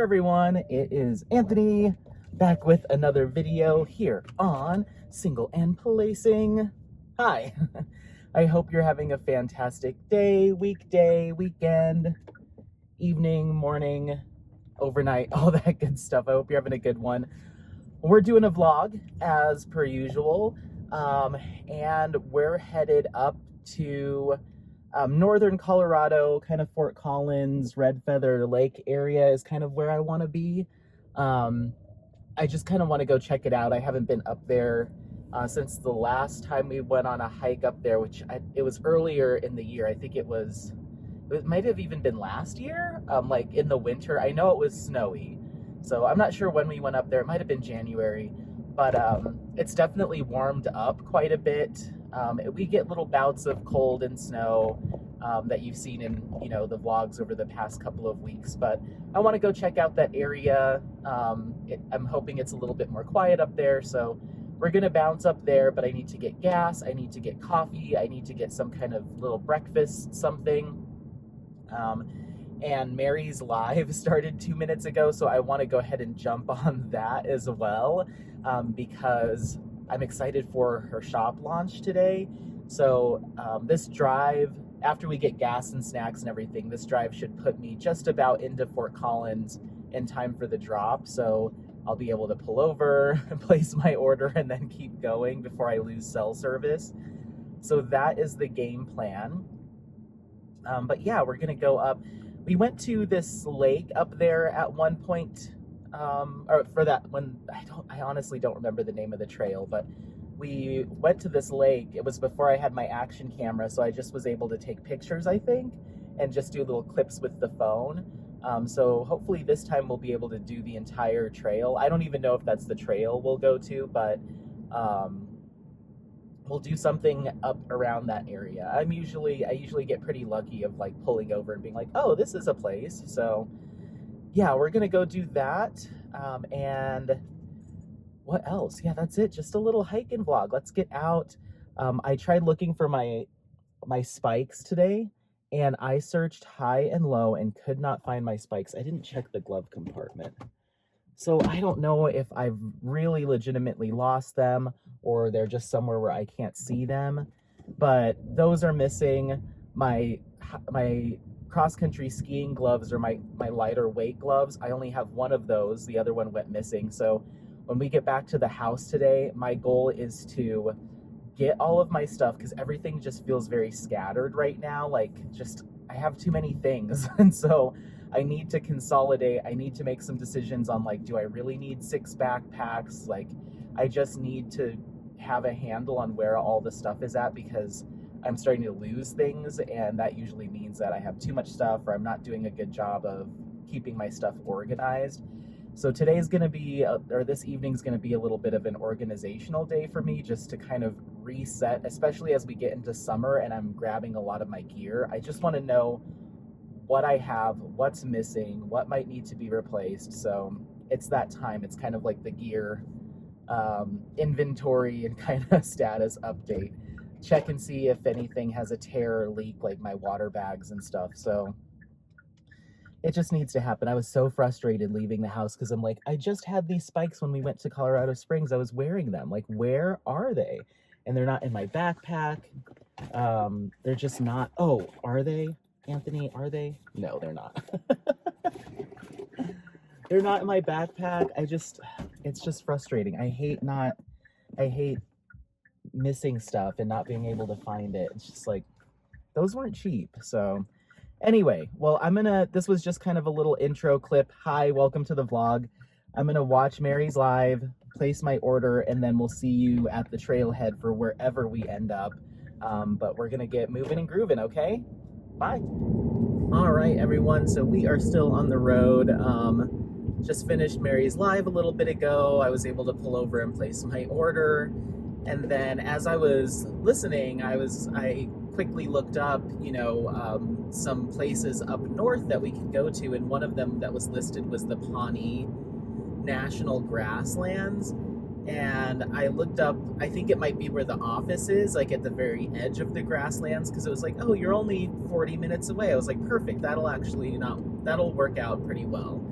everyone, it is Anthony back with another video here on Single and Placing. Hi, I hope you're having a fantastic day, weekday, weekend, evening, morning, overnight, all that good stuff. I hope you're having a good one. We're doing a vlog as per usual, and we're headed up to northern Colorado, kind of Fort Collins, Red Feather Lake area is kind of where I want to be. I just kind of want to go check it out. I haven't been up there since the last time we went on a hike up there, it was earlier in the year. I think it might have even been last year, like in the winter. I know it was snowy, so I'm not sure when we went up there. It might have been January, but it's definitely warmed up quite a bit. We get little bouts of cold and snow that you've seen in, the vlogs over the past couple of weeks, but I want to go check out that area. I'm hoping it's a little bit more quiet up there, so we're going to bounce up there, but I need to get gas, I need to get coffee, I need to get some kind of little breakfast, something. And Mary's live started 2 minutes ago, so I want to go ahead and jump on that as well, because I'm excited for her shop launch today. So this drive, after we get gas and snacks and everything, this drive should put me just about into Fort Collins in time for the drop. So I'll be able to pull over, place my order, and then keep going before I lose cell service. So that is the game plan. But yeah, we're gonna go up. We went to this lake up there at one point, or for that one, I honestly don't remember the name of the trail, but we went to this lake. It was before I had my action camera, so I just was able to take pictures, I think, and just do little clips with the phone. So hopefully this time we'll be able to do the entire trail. I don't even know if that's the trail we'll go to, but we'll do something up around that area. I usually get pretty lucky of like pulling over and being like, oh, this is a place. So yeah, we're gonna go do that. And what else? Yeah, that's it. Just a little hiking vlog. Let's get out. I tried looking for my spikes today, and I searched high and low and could not find my spikes. I didn't check the glove compartment. So I don't know if I've really legitimately lost them or they're just somewhere where I can't see them, but those are missing. My cross-country skiing gloves or my lighter weight gloves, I only have one of those. The other one went missing. So when we get back to the house today, my goal is to get all of my stuff, because everything just feels very scattered right now. I have too many things. And so I need to consolidate. I need to make some decisions on do I really need 6 backpacks? I just need to have a handle on where all the stuff is at, because I'm starting to lose things, and that usually means that I have too much stuff or I'm not doing a good job of keeping my stuff organized. So today's going to be, or this evening's going to be a little bit of an organizational day for me, just to kind of reset, especially as we get into summer and I'm grabbing a lot of my gear. I just want to know what I have, what's missing, what might need to be replaced. So it's that time. It's kind of like the gear inventory and kind of status update. Check and see if anything has a tear or leak, like my water bags and stuff. So it just needs to happen. I was so frustrated leaving the house because I'm like, I just had these spikes when we went to Colorado Springs. I was wearing them. Where are they? And they're not in my backpack. They're just not. Oh, are they, Anthony? Are they? No, they're not. They're not in my backpack. It's just frustrating. I hate missing stuff and not being able to find it. It's just those weren't cheap. So anyway, well, this was just kind of a little intro clip. Hi, welcome to the vlog. I'm gonna watch Mary's live, place my order, and then we'll see you at the trailhead for wherever we end up. But we're gonna get moving and grooving, okay? Bye. All right, everyone, so we are still on the road. Just finished Mary's live a little bit ago. I was able to pull over and place my order. And then as I was listening, I quickly looked up, some places up north that we could go to, and one of them that was listed was the Pawnee National Grasslands. And I looked up, I think it might be where the office is, at the very edge of the grasslands, because it was oh, you're only 40 minutes away. I was perfect, that'll work out pretty well.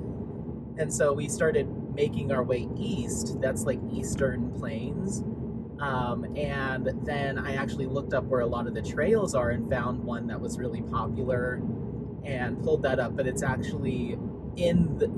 And so we started making our way east. That's like Eastern Plains. And then I actually looked up where a lot of the trails are and found one that was really popular and pulled that up. But it's actually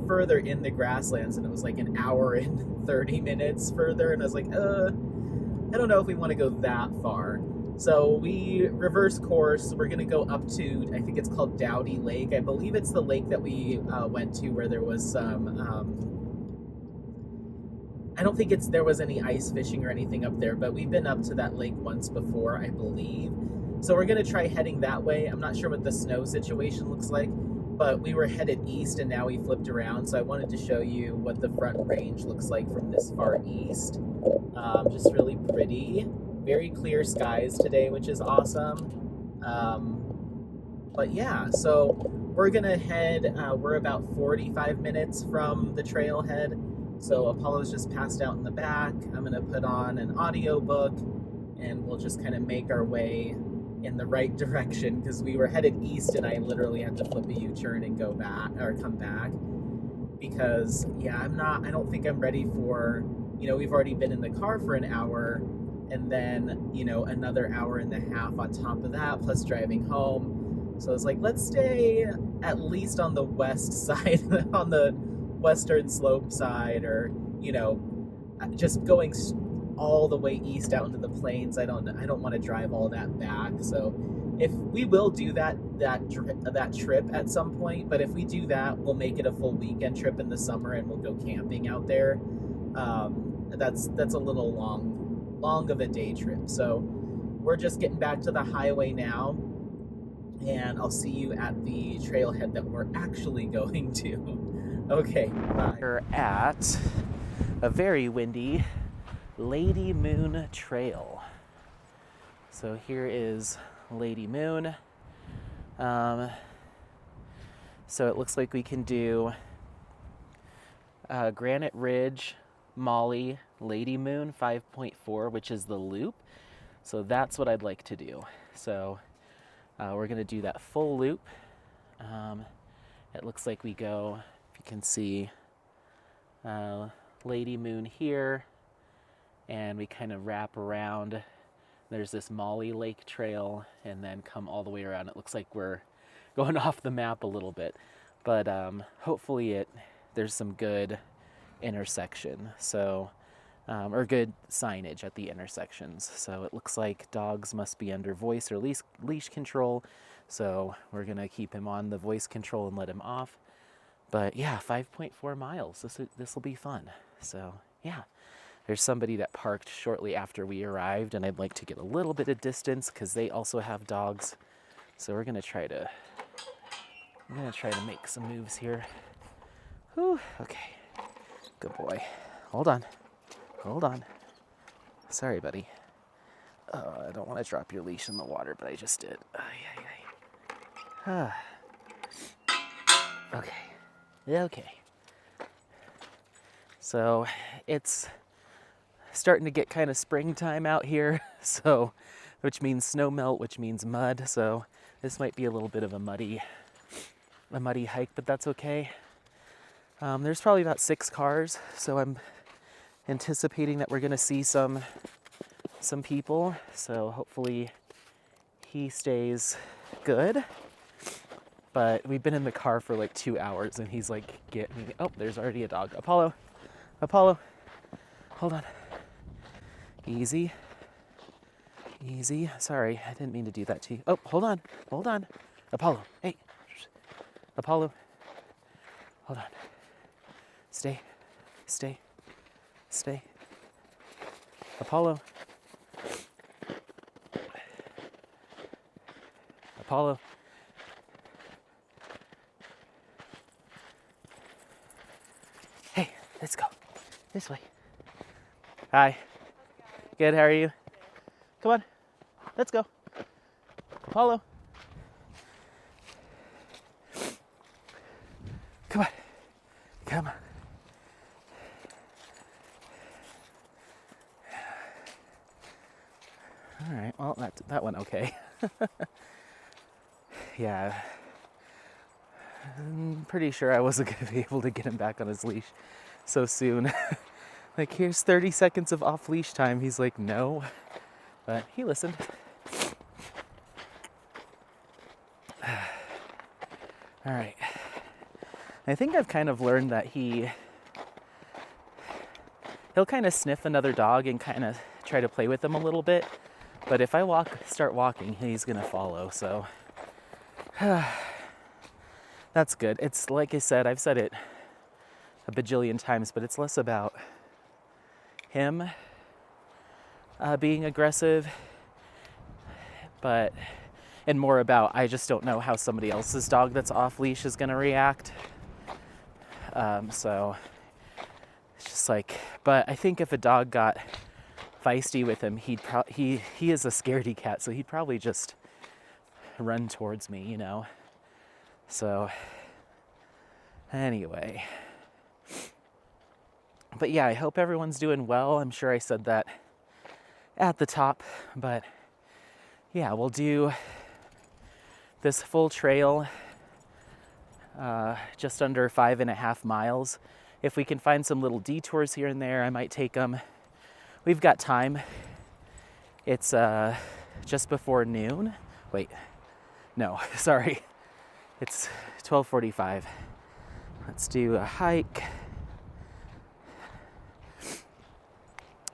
further in the grasslands, and it was like an hour and 30 minutes further. And I was like, I don't know if we want to go that far. So we reverse course. We're going to go up to, I think it's called Dowdy Lake. I believe it's the lake that we went to where there was some, I don't think there was any ice fishing or anything up there, but we've been up to that lake once before, I believe. So we're going to try heading that way. I'm not sure what the snow situation looks like, but we were headed east and now we flipped around. So I wanted to show you what the front range looks like from this far east. Just really pretty. Very clear skies today, which is awesome. But yeah, so we're gonna head, we're about 45 minutes from the trailhead. So Apollo's just passed out in the back. I'm gonna put on an audiobook and we'll just kind of make our way in the right direction, because we were headed east and I literally had to flip a U-turn and go back, or come back, because yeah, I don't think I'm ready for, we've already been in the car for an hour, and then, another hour and a half on top of that, plus driving home. So it's like, let's stay at least on the west side, on the western slope side, or, just going all the way east out into the plains. I don't want to drive all that back. So if we will do that trip at some point, but if we do that, we'll make it a full weekend trip in the summer and we'll go camping out there. That's a little long of a day trip. So we're just getting back to the highway now, and I'll see you at the trailhead that we're actually going to. Okay, bye. We're at a very windy Lady Moon Trail. So here is Lady Moon. So it looks like we can do Granite Ridge, Molly, Lady Moon 5.4, which is the loop. So that's what I'd like to do. So we're going to do that full loop. It looks like we go, if you can see, Lady Moon here, and we kind of wrap around. There's this Molly Lake Trail, and then come all the way around. It looks like we're going off the map a little bit, but hopefully there's some good intersection, so or good signage at the intersections. So it looks like dogs must be under voice or leash control, so we're gonna keep him on the voice control and let him off. But yeah, 5.4 miles. This will be fun. So yeah, there's somebody that parked shortly after we arrived, and I'd like to get a little bit of distance because they also have dogs. So I'm gonna try to make some moves here. Whew, okay, good boy. Hold on. Sorry, buddy. I don't want to drop your leash in the water, but I just did. Okay. So it's starting to get kind of springtime out here, so which means snow melt, which means mud. So this might be a little bit of a muddy hike, but that's okay. There's probably about 6 cars, so I'm anticipating that we're gonna see some people. So hopefully he stays good. But we've been in the car for like 2 hours, and he's like, oh, there's already a dog. Apollo, hold on. Easy. Sorry, I didn't mean to do that to you. Oh, hold on. Apollo, hey. Apollo, hold on. Stay. Apollo. Hey, let's go. This way. Hi. Good, how are you? Come on. Let's go. Apollo. Come on. All right, well, that went okay. Yeah. I'm pretty sure I wasn't going to be able to get him back on his leash so soon. Like, here's 30 seconds of off leash time. He's like, no. But he listened. All right. I think I've kind of learned that he'll kind of sniff another dog and kind of try to play with them a little bit. But if I start walking, he's going to follow. So that's good. It's like I said, I've said it a bajillion times, but it's less about him being aggressive, and more about I just don't know how somebody else's dog that's off leash is going to react. So it's just like, but I think if a dog got feisty with him, he is a scaredy cat, so he'd probably just run towards me, you know. So anyway, but yeah, I hope everyone's doing well. I'm sure I said that at the top, but yeah, we'll do this full trail, just under 5.5 miles. If we can find some little detours here and there, I might take them. We've got time. It's just before noon. Wait, no, sorry. It's 12:45. Let's do a hike.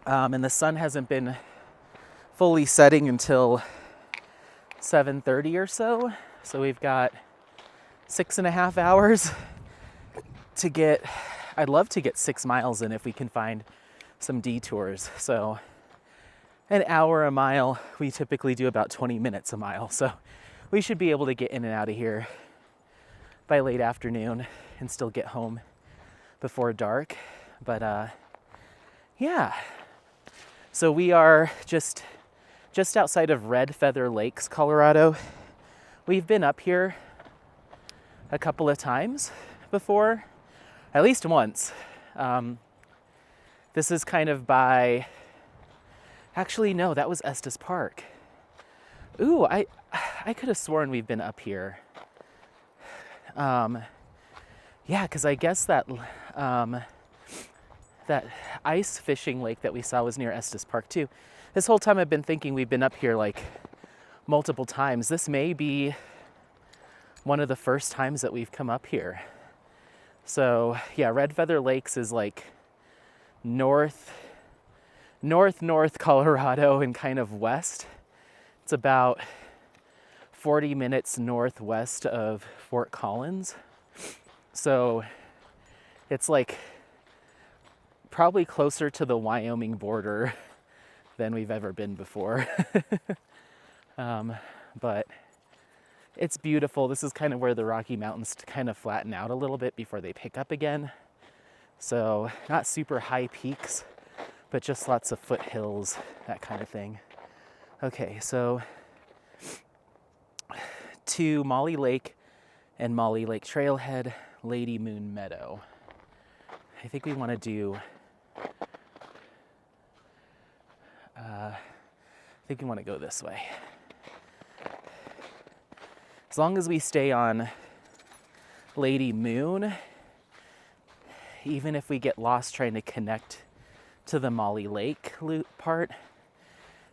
And the sun hasn't been fully setting until 7:30 or so. So we've got 6.5 hours to get, I'd love to get 6 miles in if we can find some detours. So an hour a mile, we typically do about 20 minutes a mile. So we should be able to get in and out of here by late afternoon and still get home before dark. But yeah. So we are just outside of Red Feather Lakes, Colorado. We've been up here a couple of times before, at least once. This is kind of by, actually no, that was Estes Park. Ooh, I could have sworn we've been up here. Yeah, because I guess that ice fishing lake that we saw was near Estes Park too. This whole time I've been thinking we've been up here like multiple times. This may be one of the first times that we've come up here. So yeah, Red Feather Lakes is like north Colorado and kind of west. It's about 40 minutes northwest of Fort Collins. So it's like probably closer to the Wyoming border than we've ever been before. But it's beautiful. This is kind of where the Rocky Mountains kind of flatten out a little bit before they pick up again. So not super high peaks, but just lots of foothills, that kind of thing. Okay, so to Molly Lake and Molly Lake Trailhead, Lady Moon Meadow. I think we want to do, I think we want to go this way. As long as we stay on Lady Moon, even if we get lost trying to connect to the Molly Lake loop part,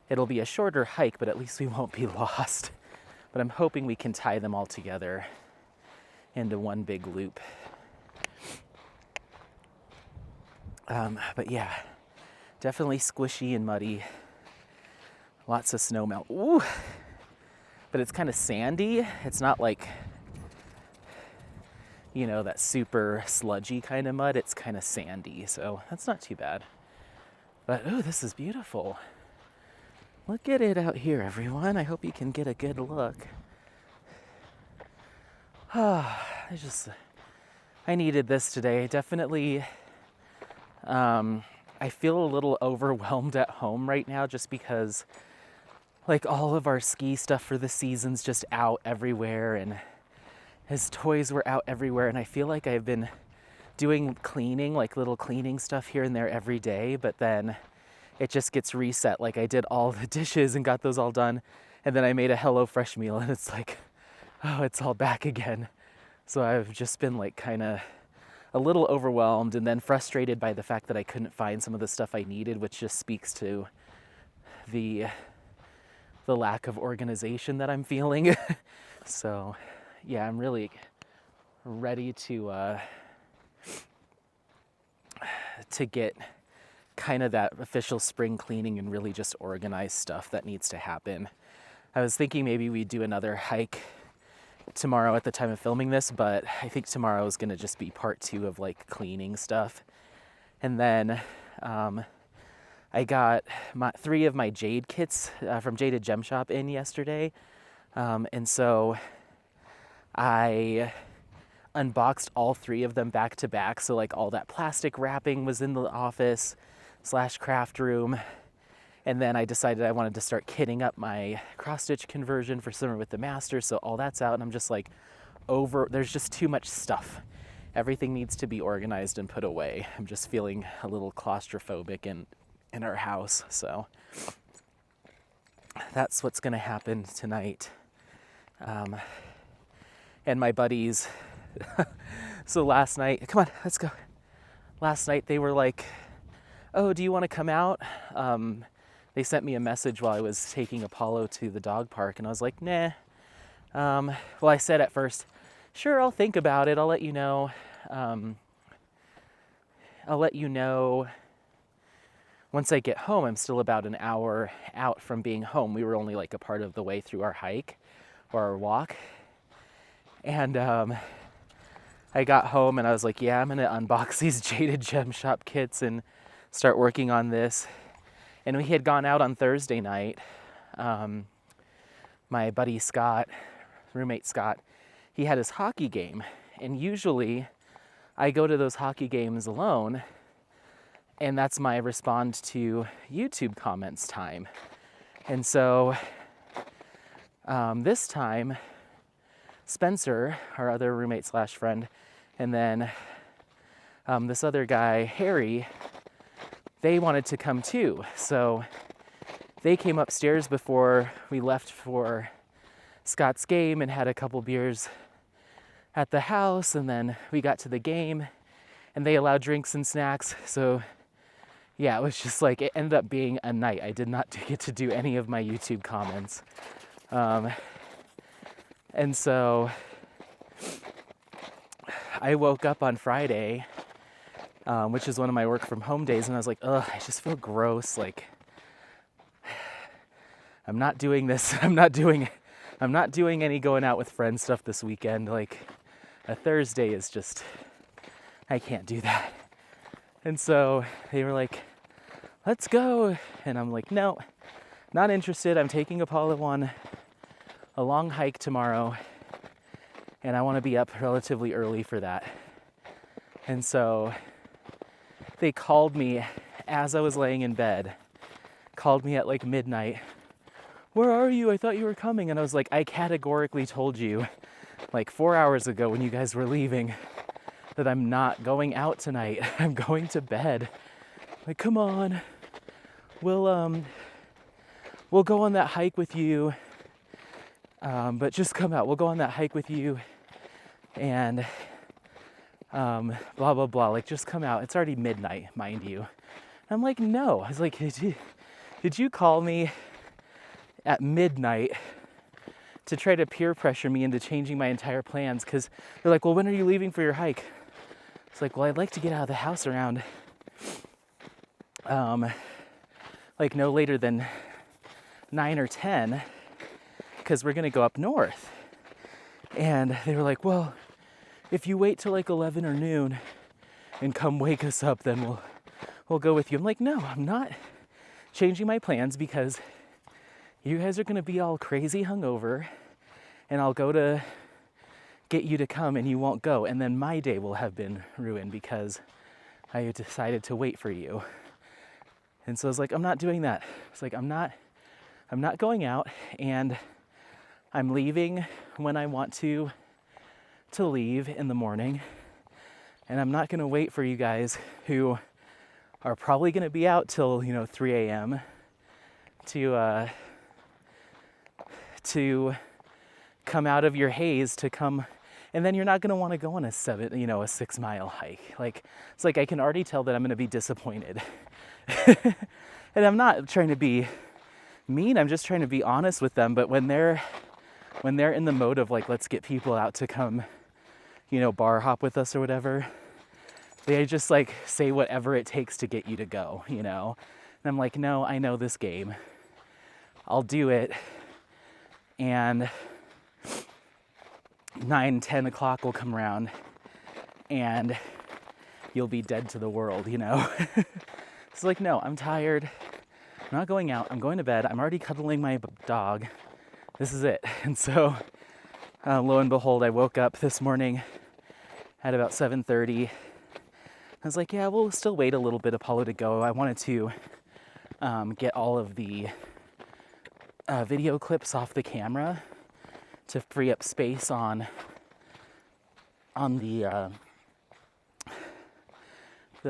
it'll be a shorter hike, but at least we won't be lost. But I'm hoping we can tie them all together into one big loop. But yeah, definitely squishy and muddy. Lots of snow melt. Ooh! But it's kind of sandy. It's not like, you know, that super sludgy kind of mud. It's kind of sandy, so that's not too bad. But, oh, this is beautiful. Look at it out here, everyone. I hope you can get a good look. I needed this today. Definitely, I feel a little overwhelmed at home right now just because like all of our ski stuff for the season's just out everywhere and his toys were out everywhere, and I feel like I've been doing cleaning, like little cleaning stuff here and there every day, but then it just gets reset. Like I did all the dishes and got those all done, and then I made a HelloFresh meal and it's like, oh, it's all back again. So I've just been like kind of a little overwhelmed and then frustrated by the fact that I couldn't find some of the stuff I needed, which just speaks to the lack of organization that I'm feeling. So yeah, I'm really ready to get kind of that official spring cleaning and really just organize stuff that needs to happen. I was thinking maybe we'd do another hike tomorrow at the time of filming this, but I think tomorrow is going to just be part 2 of like cleaning stuff. And then I got 3 of my jade kits from Jaded Gem Shop in yesterday. And so I unboxed all 3 of them back to back. So like all that plastic wrapping was in the office / craft room. And then I decided I wanted to start kitting up my cross stitch conversion for summer with the master. So all that's out and I'm just like there's just too much stuff. Everything needs to be organized and put away. I'm just feeling a little claustrophobic in our house. So that's what's going to happen tonight. And my buddies, so last night, come on, let's go. Last night they were like, oh, do you want to come out? They sent me a message while I was taking Apollo to the dog park, and I was like, nah. Well, I said at first, sure, I'll think about it. I'll let you know. Once I get home. I'm still about an hour out from being home. We were only like a part of the way through our hike or our walk. And I got home and I was like, yeah, I'm going to unbox these Jaded Gem Shop kits and start working on this. And we had gone out on Thursday night. My buddy Scott, roommate Scott, he had his hockey game. And usually I go to those hockey games alone, and that's my respond to YouTube comments time. And so this time, Spencer, our other roommate / friend, and then this other guy, Harry, they wanted to come too. So they came upstairs before we left for Scott's game and had a couple beers at the house, and then we got to the game and they allowed drinks and snacks. So yeah, it was just like, it ended up being a night. I did not get to do any of my YouTube comments. And so I woke up on Friday, which is one of my work from home days, and I was like, ugh, I just feel gross. Like, I'm not doing this. I'm not doing any going out with friends stuff this weekend. Like, a Thursday is just, I can't do that. And so they were like, let's go. And I'm like, no, not interested. I'm taking Apollo on a long hike tomorrow, and I want to be up relatively early for that. And so they called me as I was laying in bed, called me at like midnight. Where are you? I thought you were coming. And I was like, I categorically told you like 4 hours ago when you guys were leaving that I'm not going out tonight. I'm going to bed. Like, come on. We'll go on that hike with you. But just come out. We'll go on that hike with you. And blah, blah, blah. Like, just come out. It's already midnight, mind you. And I'm like, no. I was like, did you call me at midnight to try to peer pressure me into changing my entire plans? Because they're like, well, when are you leaving for your hike? It's like, well, I'd like to get out of the house around like no later than 9 or 10, because we're gonna go up north. And they were like, well, if you wait till like 11 or noon and come wake us up, then we'll go with you. I'm like, no, I'm not changing my plans because you guys are gonna be all crazy hungover, and I'll go to get you to come and you won't go, and then my day will have been ruined because I decided to wait for you. And so I was like, I'm not doing that. It's like, I'm not going out, and I'm leaving when I want to leave in the morning, and I'm not going to wait for you guys who are probably going to be out till 3 a.m. to come out of your haze to come And then you're not going to want to go on a 6-mile hike. Like, it's like I can already tell that I'm going to be disappointed. And I'm not trying to be mean, I'm just trying to be honest with them. But when they're in the mode of like, let's get people out to come, bar hop with us or whatever, they just like say whatever it takes to get you to go, And I'm like, no, I know this game. I'll do it. And 9, 10 o'clock will come around and you'll be dead to the world, It's like, no, I'm tired. I'm not going out. I'm going to bed. I'm already cuddling my dog. This is it. And so, lo and behold, I woke up this morning at about 7:30. I was like, yeah, we'll still wait a little bit, Apollo, to go. I wanted to get all of the video clips off the camera to free up space on the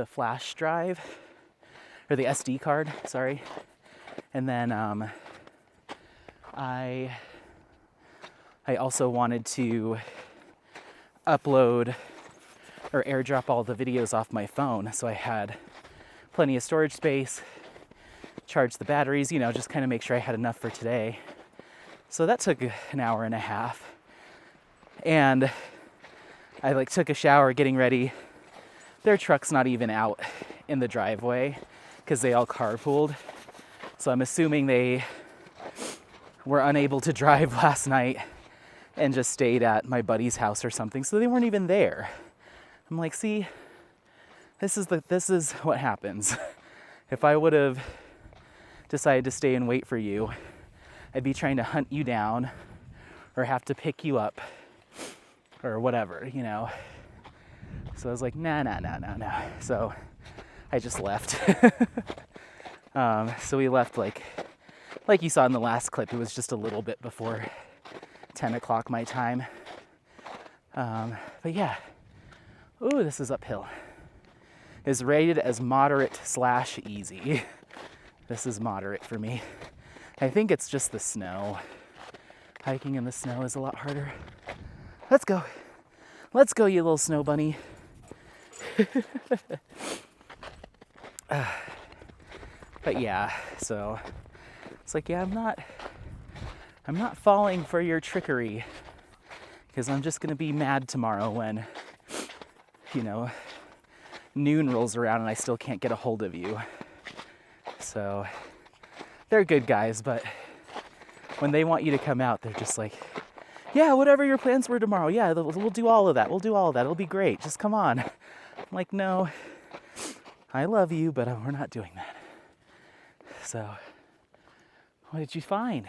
flash drive, or the SD card, sorry. And then I also wanted to upload or airdrop all the videos off my phone, so I had plenty of storage space, charge the batteries, just kind of make sure I had enough for today. So that took an hour and a half. And I took a shower getting ready. Their truck's not even out in the driveway because they all carpooled. So I'm assuming they were unable to drive last night and just stayed at my buddy's house or something. So they weren't even there. I'm like, see, this is what happens. If I would have decided to stay and wait for you, I'd be trying to hunt you down or have to pick you up or whatever, So I was like, nah. So I just left. So we left like you saw in the last clip, it was just a little bit before 10 o'clock my time. But yeah. Ooh, this is uphill. Is rated as moderate/easy. This is moderate for me. I think it's just the snow. Hiking in the snow is a lot harder. Let's go. Let's go, you little snow bunny. But yeah, so it's like, yeah, I'm not falling for your trickery, because I'm just gonna be mad tomorrow when, noon rolls around and I still can't get a hold of you. So they're good guys, but when they want you to come out, they're just like, yeah, whatever your plans were tomorrow, yeah, we'll do all of that. It'll be great. Just come on. I'm like, no, I love you, but we're not doing that. So, what did you find?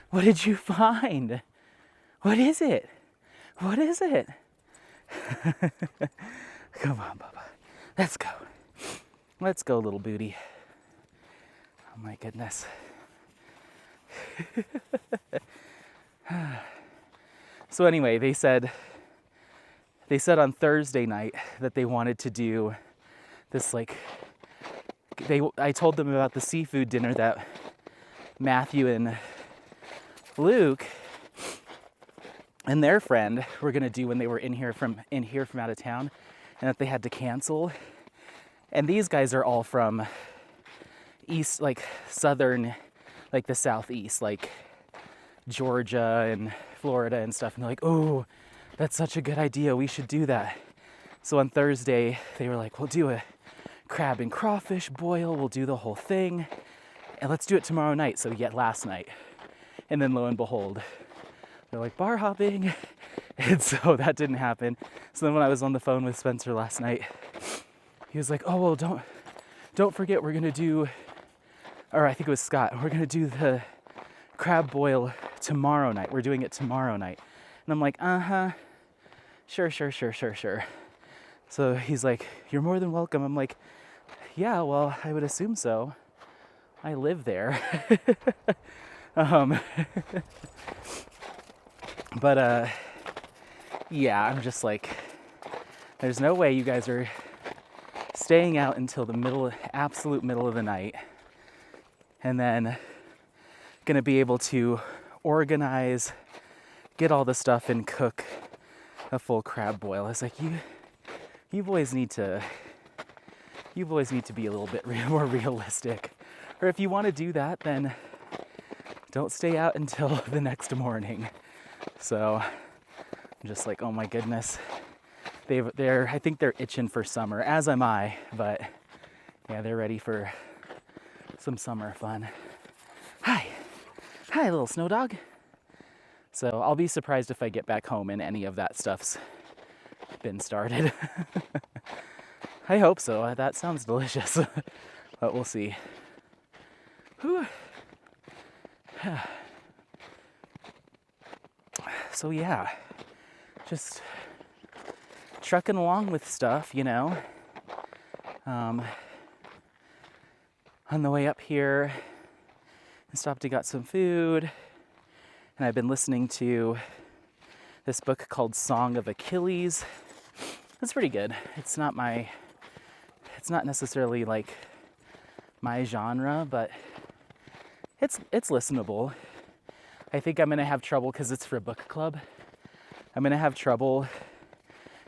What did you find? What is it? What is it? Come on, Bubba. Let's go. Let's go, little booty. Oh my goodness. So anyway, they said on Thursday night that they wanted to do this, I told them about the seafood dinner that Matthew and Luke and their friend were gonna do when they were in here from out of town, and that they had to cancel. And these guys are all from east, southern, the southeast, Georgia and Florida and stuff. And they're like, oh, that's such a good idea. We should do that. So on Thursday, they were like, we'll do a crab and crawfish boil. We'll do the whole thing. And let's do it tomorrow night. So yet last night. And then lo and behold, they're like, bar hopping. And so that didn't happen. So then when I was on the phone with Spencer last night, he was like, oh, well, don't forget, we're going to do, or I think it was Scott, we're going to do the crab boil tomorrow night. We're doing it tomorrow night. And I'm like, sure. So he's like, you're more than welcome. I'm like, yeah, well, I would assume so. I live there. But yeah, I'm just like, there's no way you guys are staying out until the absolute middle of the night, and then gonna be able to organize, get all the stuff and cook a full crab boil. I was like, you boys need to be a little bit more realistic. Or if you want to do that, then don't stay out until the next morning. So I'm just like, oh my goodness. I think they're itching for summer, as am I, but yeah, they're ready for some summer fun. Hi, little snow dog. So I'll be surprised if I get back home and any of that stuff's been started. I hope so. That sounds delicious, but we'll see. Whew. So yeah, just trucking along with stuff, you know. On the way up here, I stopped and got some food, and I've been listening to this book called Song of Achilles. It's pretty good. It's not necessarily like my genre, but it's listenable. I think I'm gonna have trouble because it's for a book club. I'm gonna have trouble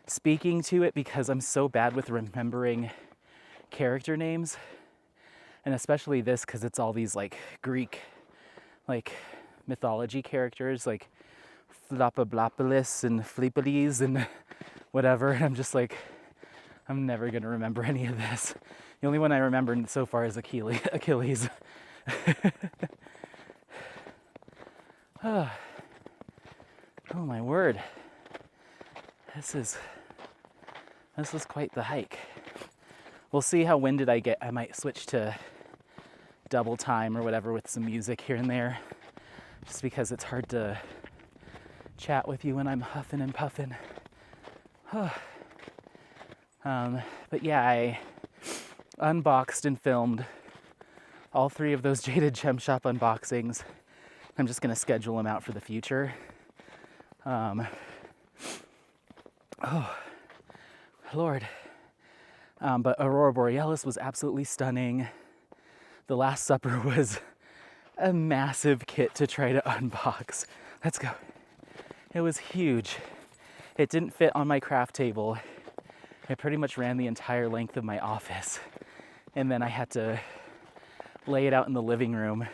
speaking to it because I'm so bad with remembering character names, and especially this because it's all these like Greek, like mythology characters, like Philoppolis and Philippides and whatever. And I'm just like, I'm never gonna remember any of this. The only one I remember so far is Achilles. Oh my word. This is quite the hike. We'll see how winded I get. I might switch to double time or whatever with some music here and there, just because it's hard to chat with you when I'm huffing and puffing. But yeah, I unboxed and filmed all 3 of those Jaded Gem Shop unboxings. I'm just gonna schedule them out for the future. Oh, Lord. But Aurora Borealis was absolutely stunning. The Last Supper was a massive kit to try to unbox. Let's go. It was huge. It didn't fit on my craft table. I pretty much ran the entire length of my office. And then I had to lay it out in the living room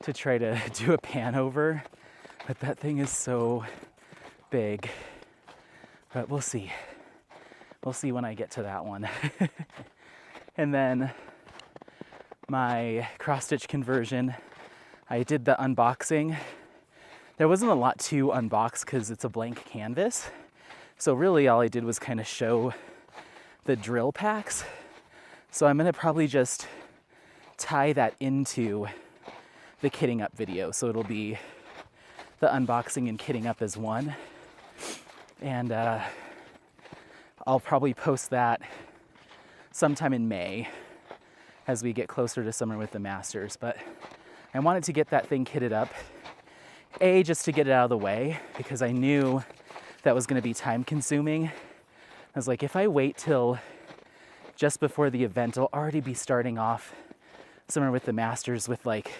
to try to do a pan over. But that thing is so big. But we'll see. We'll see when I get to that one. And then my cross-stitch conversion, I did the unboxing. There wasn't a lot to unbox because it's a blank canvas. So really all I did was kind of show the drill packs. So I'm gonna probably just tie that into the kitting up video. So it'll be the unboxing and kitting up as one. And I'll probably post that sometime in May as we get closer to summer with the masters. But I wanted to get that thing kitted up, just to get it out of the way, because I knew that was going to be time consuming. I was like, if I wait till just before the event, I'll already be starting off summer with the masters with like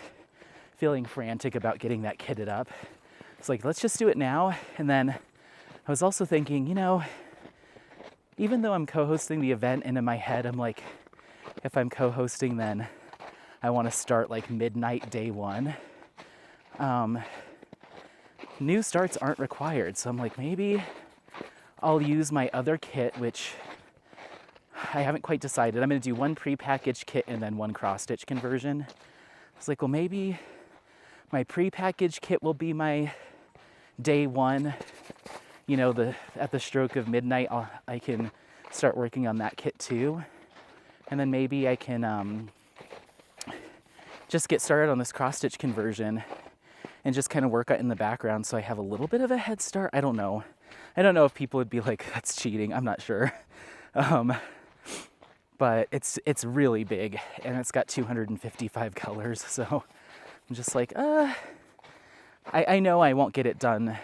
feeling frantic about getting that kitted up. It's like, let's just do it now. And then I was also thinking, you know, even though I'm co-hosting the event, and in my head I'm like, if I'm co-hosting, then I want to start like midnight day one. New starts aren't required, so I'm like, maybe I'll use my other kit, which I haven't quite decided. I'm going to do one pre-packaged kit and then one cross-stitch conversion. It's like, well, maybe my pre-packaged kit will be my day one. You know, at the stroke of midnight, I can start working on that kit too. And then maybe I can just get started on this cross-stitch conversion and just kind of work out in the background so I have a little bit of a head start. I don't know. I don't know if people would be like, that's cheating. I'm not sure. But it's really big, and it's got 255 colors. So I'm just like, I know I won't get it done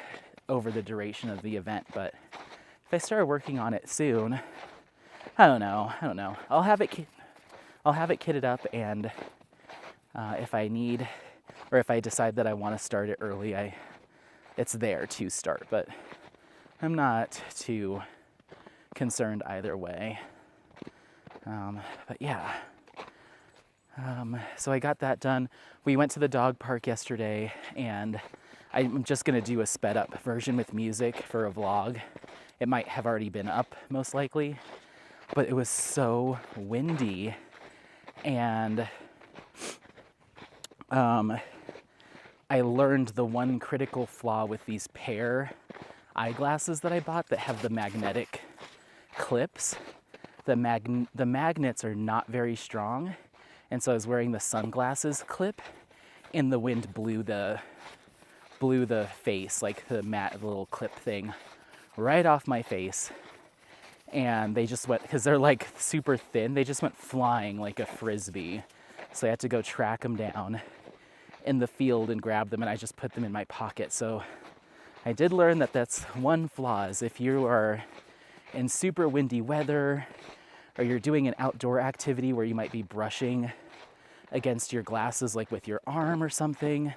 over the duration of the event, but if I start working on it soon, I don't know. I'll have it kitted up, and if I need, or if I decide that I want to start it early, it's there to start. But I'm not too concerned either way. But yeah. So I got that done. We went to the dog park yesterday, and I'm just gonna do a sped up version with music for a vlog. It might have already been up, most likely, but it was so windy, and I learned the one critical flaw with these pair eyeglasses that I bought that have the magnetic clips. The magnets are not very strong, and so I was wearing the sunglasses clip, and the wind blew the face, like the little clip thing, right off my face. And they just went, because they're like super thin, they just went flying like a frisbee. So I had to go track them down in the field and grab them, and I just put them in my pocket. So I did learn that that's one flaw, is if you are in super windy weather, or you're doing an outdoor activity where you might be brushing against your glasses, like with your arm or something,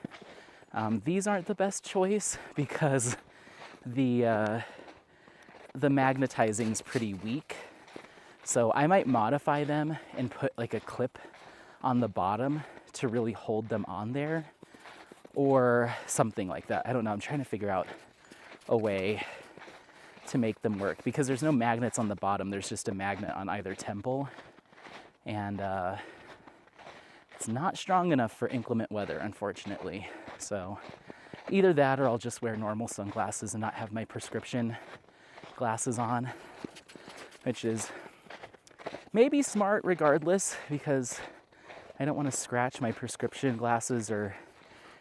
these aren't the best choice, because the magnetizing's pretty weak. So I might modify them and put like a clip on the bottom to really hold them on there, or something like that. I don't know. I'm trying to figure out a way to make them work, because there's no magnets on the bottom. There's just a magnet on either temple, and it's not strong enough for inclement weather, unfortunately. So either that, or I'll just wear normal sunglasses and not have my prescription glasses on, which is maybe smart regardless, because I don't want to scratch my prescription glasses or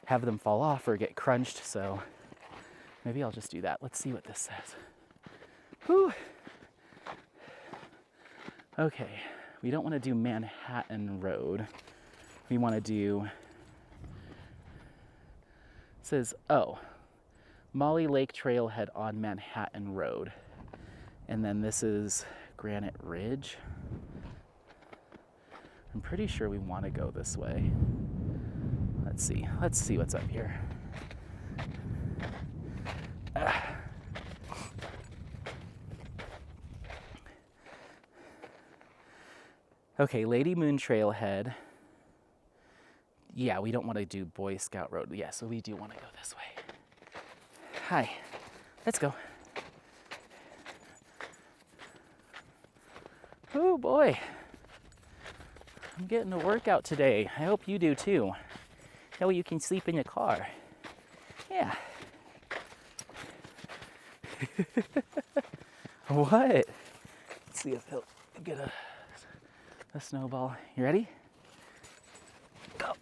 have them fall off or get crunched. So maybe I'll just do that. Let's see what this says. Whew. Okay, we don't want to do Manhattan Road. We want to do, it says, Molly Lake Trailhead on Manhattan Road. And then this is Granite Ridge. I'm pretty sure we want to go this way. Let's see what's up here. Okay, Lady Moon Trailhead. Yeah, we don't want to do Boy Scout Road. Yeah, so we do want to go this way. Hi, let's go. Oh boy, I'm getting a workout today. I hope you do too. That way you can sleep in your car. Yeah. What? Let's see if he'll get a snowball. You ready? Go.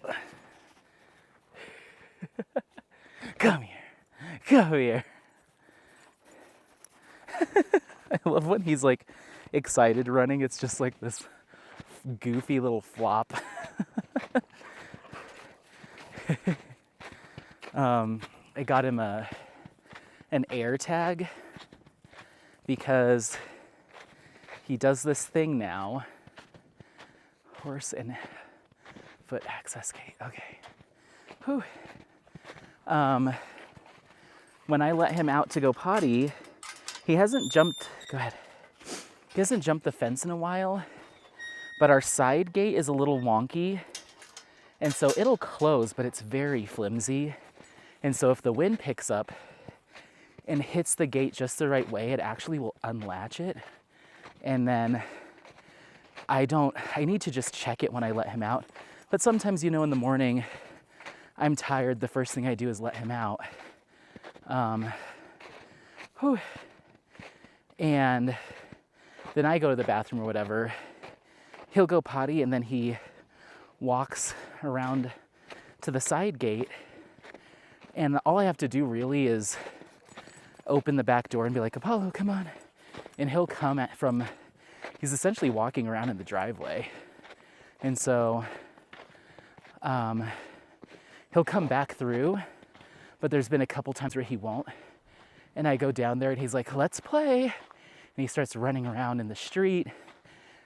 Come here. Come here. I love when he's like excited running. It's just like this goofy little flop. I got him an air tag because he does this thing now. Horse and foot access gate. Okay. Whew. When I let him out to go potty, he hasn't jumped. Go ahead. He hasn't jumped the fence in a while, but our side gate is a little wonky, and so it'll close, but it's very flimsy. And so if the wind picks up and hits the gate just the right way, it actually will unlatch it. And then I need to just check it when I let him out. But sometimes, in the morning, I'm tired. The first thing I do is let him out. And then I go to the bathroom or whatever. He'll go potty, and then he walks around to the side gate. And all I have to do really is open the back door and be like, Apollo, come on. And he'll come he's essentially walking around in the driveway. And so he'll come back through, but there's been a couple times where he won't. And I go down there and he's like, let's play. And he starts running around in the street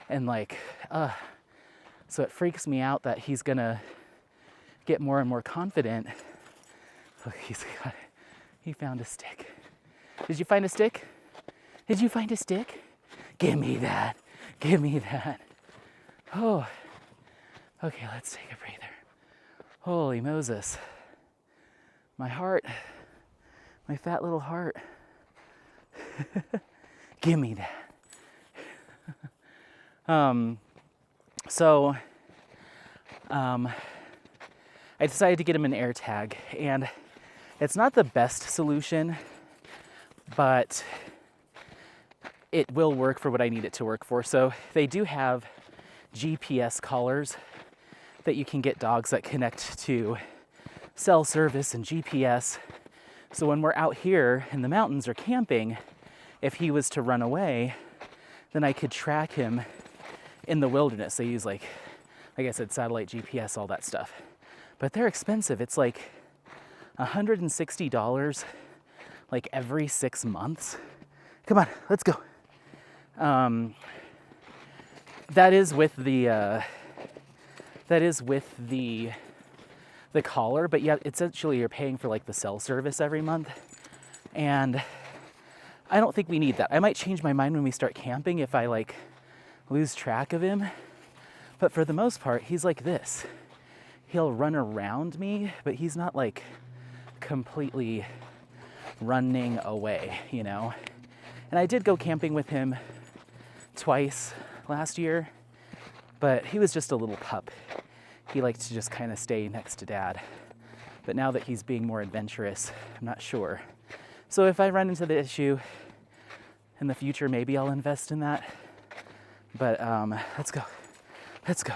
and so it freaks me out that he's gonna get more and more confident. Look, he found a stick. Did you find a stick? Did you find a stick? Give me that. Give me that. Oh. Okay, let's take a breather. Holy Moses. My heart. My fat little heart. Give me that. I decided to get him an air tag, and it's not the best solution, but it will work for what I need it to work for. So they do have GPS collars that you can get dogs that connect to cell service and GPS. So when we're out here in the mountains or camping, if he was to run away, then I could track him in the wilderness. They use like I said, satellite GPS, all that stuff. But they're expensive. It's like $160 like every 6 months. Come on, let's go. That is with the collar, but yeah, essentially you're paying for like the cell service every month. And I don't think we need that. I might change my mind when we start camping if I like lose track of him. But for the most part, he's like this. He'll run around me, but he's not like completely running away, you know? And I did go camping with him twice last year, but he was just a little pup. He liked to just kind of stay next to Dad. But now that he's being more adventurous, I'm not sure. So if I run into the issue in the future, maybe I'll invest in that. But let's go. Let's go.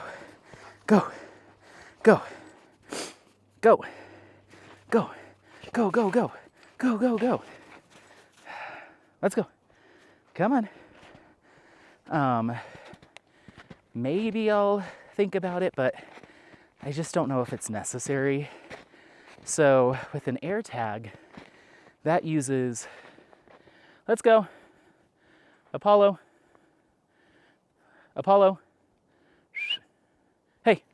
Go. Go. Go. Go. Go, go, go. Go, go, go. Let's go. Come on. Maybe I'll think about it, but I just don't know if it's necessary. So with an air tag, that uses, let's go. Apollo. Apollo. Hey.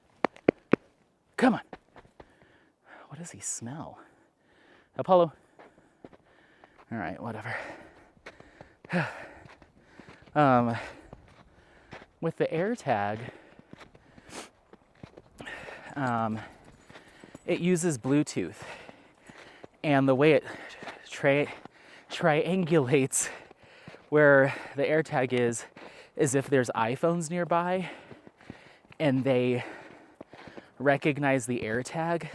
Come on. What does he smell? Apollo. All right, whatever. With the air tag, it uses Bluetooth, and the way it triangulates where the air tag is if there's iPhones nearby and they recognize the air tag,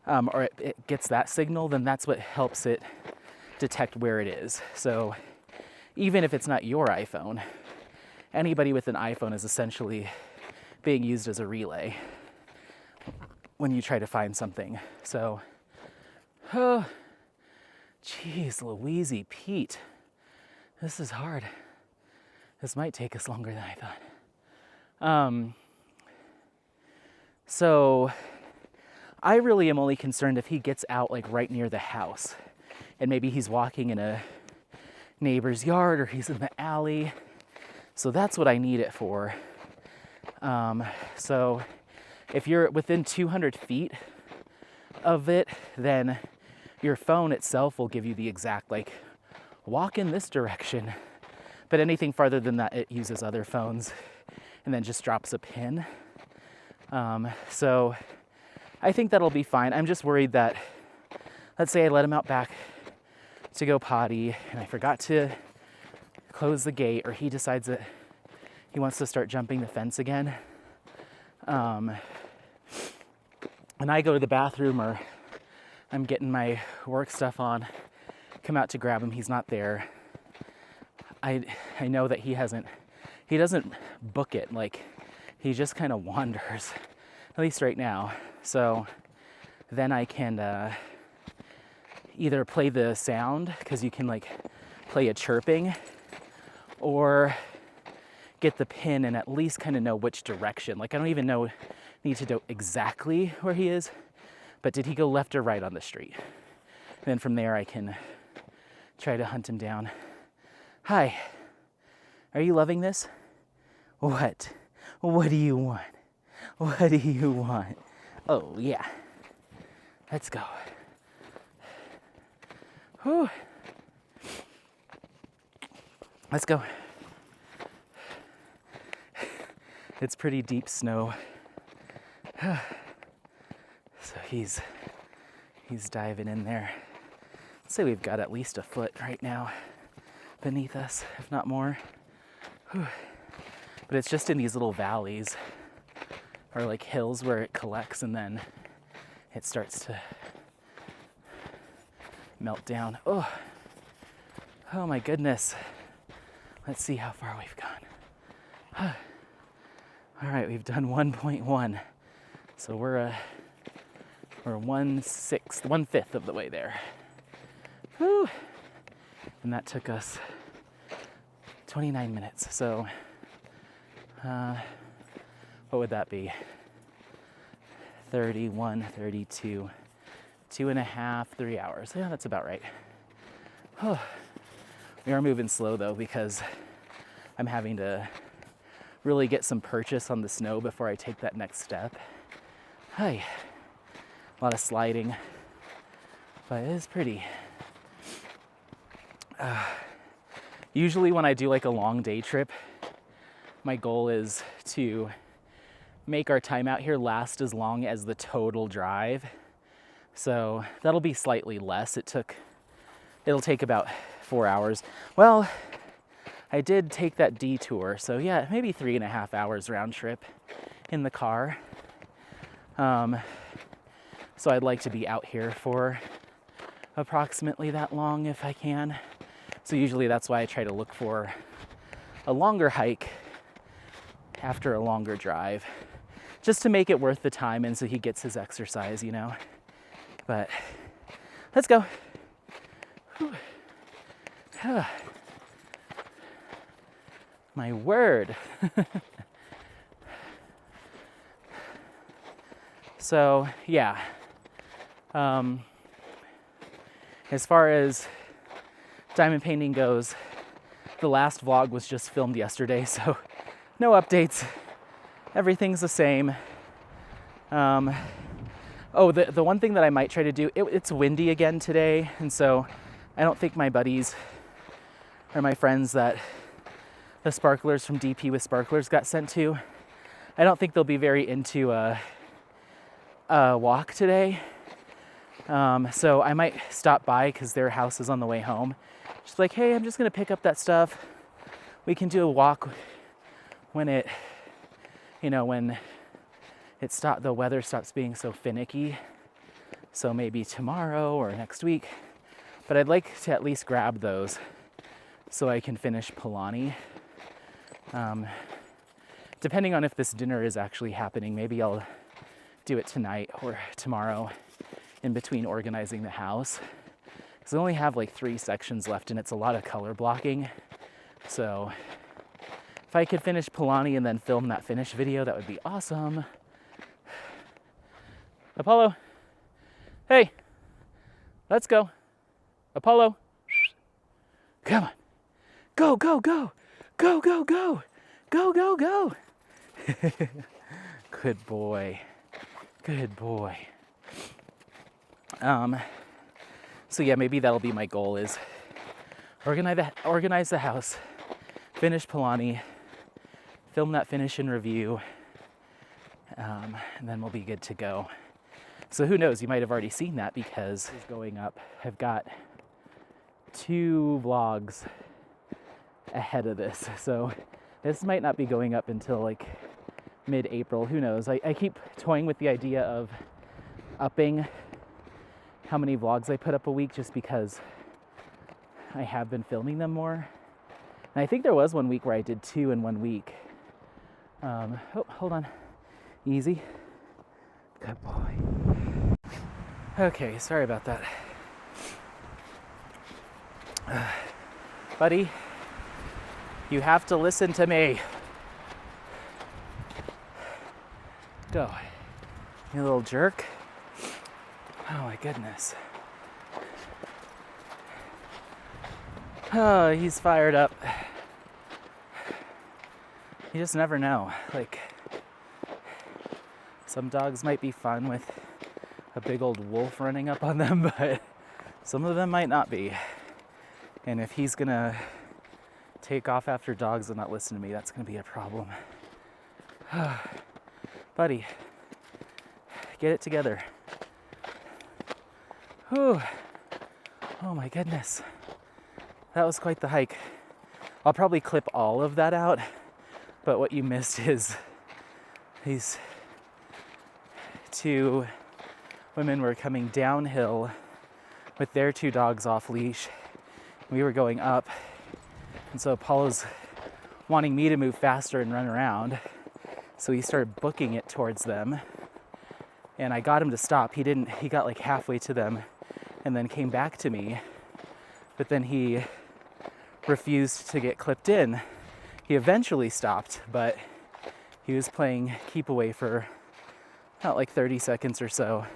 or it gets that signal, then that's what helps it detect where it is. So even if it's not your iPhone, anybody with an iPhone is essentially being used as a relay when you try to find something. So, oh, geez, Louise Pete, this is hard. This might take us longer than I thought. So I really am only concerned if he gets out like right near the house and maybe he's walking in a neighbor's yard or he's in the alley. So that's what I need it for. So if you're within 200 feet of it, then your phone itself will give you the exact, like, walk in this direction. But anything farther than that, it uses other phones and then just drops a pin. So I think that'll be fine. I'm just worried that, let's say I let him out back to go potty and I forgot to close the gate, or he decides that he wants to start jumping the fence again. And I go to the bathroom or I'm getting my work stuff on, come out to grab him, he's not there. I know that he doesn't book it, like he just kind of wanders, at least right now. So then I can either play the sound, because you can like play a chirping, or get the pin and at least kind of know which direction. Like I don't even need to know exactly where he is, but did he go left or right on the street? And then from there I can try to hunt him down. Hi, are you loving this? What? What do you want? What do you want? Oh yeah, let's go. Whew. Let's go. It's pretty deep snow. So he's diving in there. I'd say we've got at least a foot right now beneath us, if not more. Whew. But it's just in these little valleys or like hills where it collects and then it starts to melt down. Oh my goodness. Let's see how far we've gone. All right, we've done 1.1. So we're 1/5 of the way there. Whew. And that took us 29 minutes. So what would that be? 31, 32, 2.5, 3 hours. Yeah, that's about right. Oh. We are moving slow though because I'm having to really get some purchase on the snow before I take that next step. Hi. A lot of sliding, but it is pretty. Usually when I do like a long day trip, my goal is to make our time out here last as long as the total drive. So that'll be slightly less. It'll take about 4 hours. Well, I did take that detour, so yeah, maybe 3.5 hours round trip in the car. So I'd like to be out here for approximately that long if I can. So usually that's why I try to look for a longer hike after a longer drive, just to make it worth the time and so he gets his exercise, you know. But let's go. My word. So yeah, as far as diamond painting goes, the last vlog was just filmed yesterday, so no updates. Everything's the same. Oh, the one thing that I might try to do, it's windy again today, and so I don't think my buddies or my friends that the sparklers from DP with Sparklers got sent to, I don't think they'll be very into a walk today. So I might stop by because their house is on the way home. Just like, hey, I'm just gonna pick up that stuff. We can do a walk when the weather stops being so finicky. So maybe tomorrow or next week. But I'd like to at least grab those so I can finish Polani. Depending on if this dinner is actually happening, maybe I'll do it tonight or tomorrow in between organizing the house. Because I only have like 3 sections left and it's a lot of color blocking. So if I could finish Polani and then film that finish video, that would be awesome. Apollo, hey, let's go. Apollo, come on. Go, go, go, go, go, go, go, go, go. Good boy. Good boy. So yeah, maybe that'll be my goal is organize the house, finish Polani, film that finish and review, and then we'll be good to go. So who knows, you might have already seen that because it's going up. I've got 2 vlogs ahead of this. So this might not be going up until like mid-April, who knows. I keep toying with the idea of upping how many vlogs I put up a week just because I have been filming them more. And I think there was one week where I did 2 in 1 week. Oh, hold on. Easy. Good boy. Okay, sorry about that. Buddy, you have to listen to me. Go. You little jerk. Oh my goodness. Oh, he's fired up. You just never know. Like, some dogs might be fun with a big old wolf running up on them, but some of them might not be. And if he's gonna take off after dogs and not listen to me. That's going to be a problem. Buddy, get it together. Whew. Oh my goodness. That was quite the hike. I'll probably clip all of that out, but what you missed is these two women were coming downhill with their two dogs off leash. We were going up, and so Apollo's wanting me to move faster and run around, so he started booking it towards them, and I got him to stop. He got like halfway to them and then came back to me, but then he refused to get clipped in. He eventually stopped, but he was playing keep away for about like 30 seconds or so.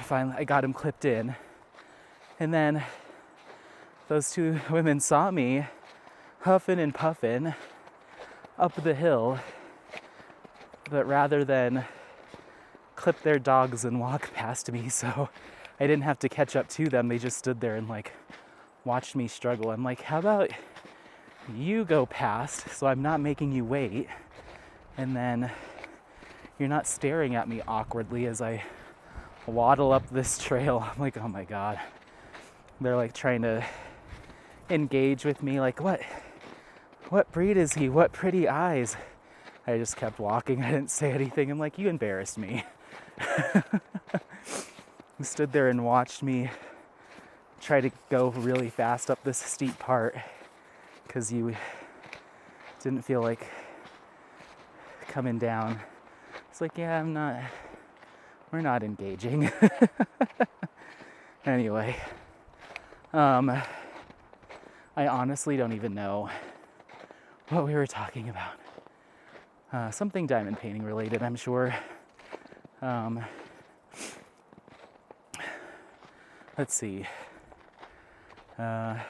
Finally, I got him clipped in, and then those two women saw me huffing and puffing up the hill, but rather than clip their dogs and walk past me, so I didn't have to catch up to them, they just stood there and like watched me struggle. I'm like, how about you go past so I'm not making you wait, and then you're not staring at me awkwardly as I waddle up this trail. I'm like, oh my God. They're like trying to engage with me, like, what breed is he? What pretty eyes. I just kept walking. I didn't say anything. I'm like, you embarrassed me. He stood there and watched me try to go really fast up this steep part because you didn't feel like coming down. It's like, yeah, we're not engaging. Anyway, I honestly don't even know what we were talking about. Something diamond painting related, I'm sure. Let's see. I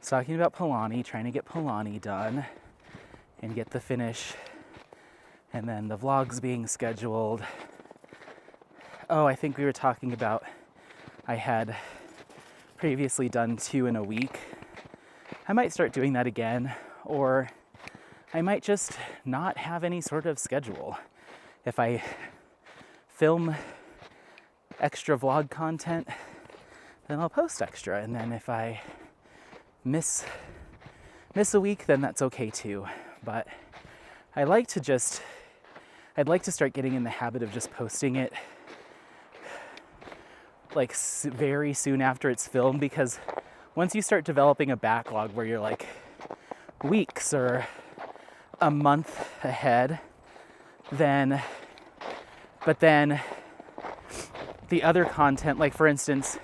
was talking about Palani, trying to get Palani done and get the finish, and then the vlogs being scheduled. Oh, I think we were talking about I had previously done 2 in a week. I might start doing that again, or I might just not have any sort of schedule. If I film extra vlog content, then I'll post extra, and then if I miss a week, then that's okay too. But I'd like to start getting in the habit of just posting it like very soon after it's filmed, because once you start developing a backlog where you're like weeks or a month ahead, then the other content, like for instance,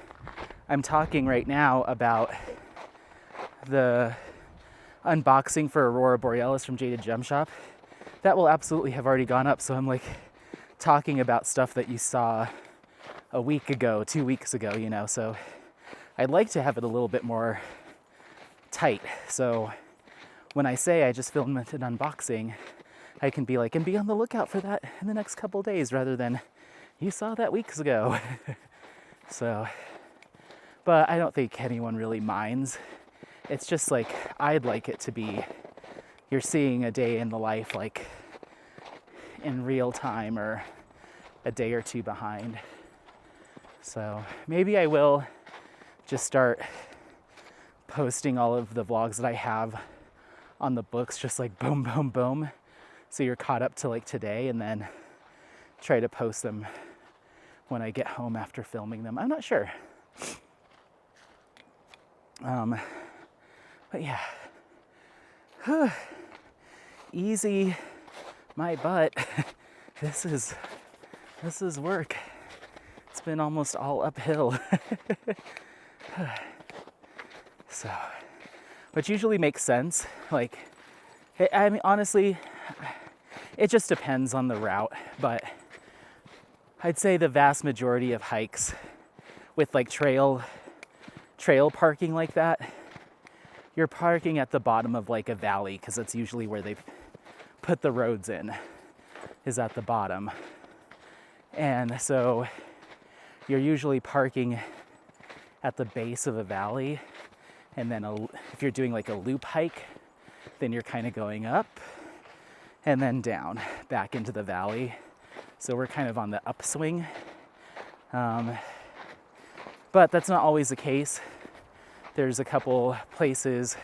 I'm talking right now about the unboxing for Aurora Borealis from Jaded Gem Shop. That will absolutely have already gone up, so I'm like talking about stuff that you saw a week ago, 2 weeks ago, you know, so I'd like to have it a little bit more tight. So when I say I just filmed an unboxing, I can be like, and be on the lookout for that in the next couple days, rather than you saw that weeks ago. So, but I don't think anyone really minds. It's just like, I'd like it to be, you're seeing a day in the life like in real time or a day or two behind. So maybe I will just start posting all of the vlogs that I have on the books, just like boom, boom, boom. So you're caught up to like today, and then try to post them when I get home after filming them. I'm not sure. But yeah. Easy my butt. This is work. It's been almost all uphill. So, which usually makes sense. Like, I mean, honestly, it just depends on the route, but I'd say the vast majority of hikes with like trail parking like that, you're parking at the bottom of like a valley, because that's usually where they put the roads in, is at the bottom. And so you're usually parking at the base of a valley, And then if you're doing like a loop hike, then you're kind of going up and then down back into the valley. So we're kind of on the upswing. But that's not always the case. There's a couple places.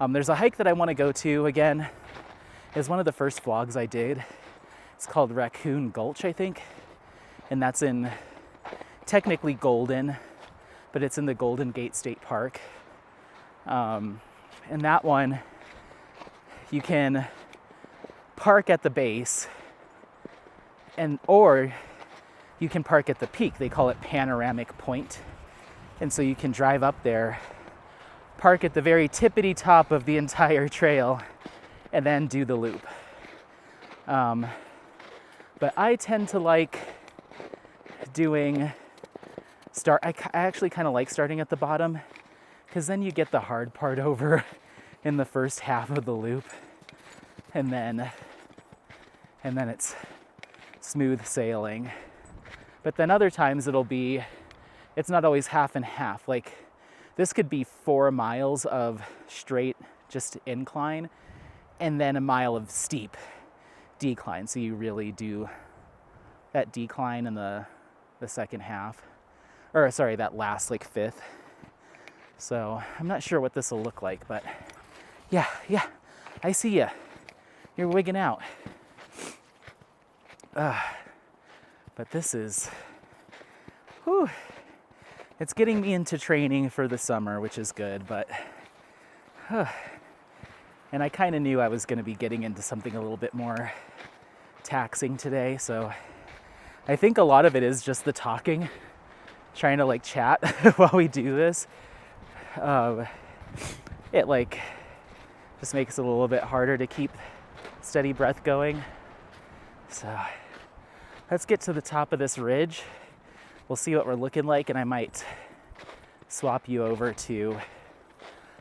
There's a hike that I want to go to again. It's one of the first vlogs I did. It's called Raccoon Gulch, I think. And that's in technically Golden, but it's in the Golden Gate State Park. And that one, you can park at the base or you can park at the peak. They call it Panoramic Point. And so you can drive up there, park at the very tippity top of the entire trail, and then do the loop. But I tend to like doing I actually kind of like starting at the bottom, because then you get the hard part over in the first half of the loop, and then it's smooth sailing. But then other times it's not always half and half. Like this could be 4 miles of straight just incline and then a mile of steep decline. So you really do that decline in the second half, or sorry, that last like fifth. So I'm not sure what this will look like, but yeah, I see you. You're wigging out. But this is, it's getting me into training for the summer, which is good, but, and I kind of knew I was going to be getting into something a little bit more taxing today, so I think a lot of it is just the talking, trying to like chat while we do this. It like just makes it a little bit harder to keep steady breath going. So let's get to the top of this ridge. We'll see what we're looking like, and I might swap you over to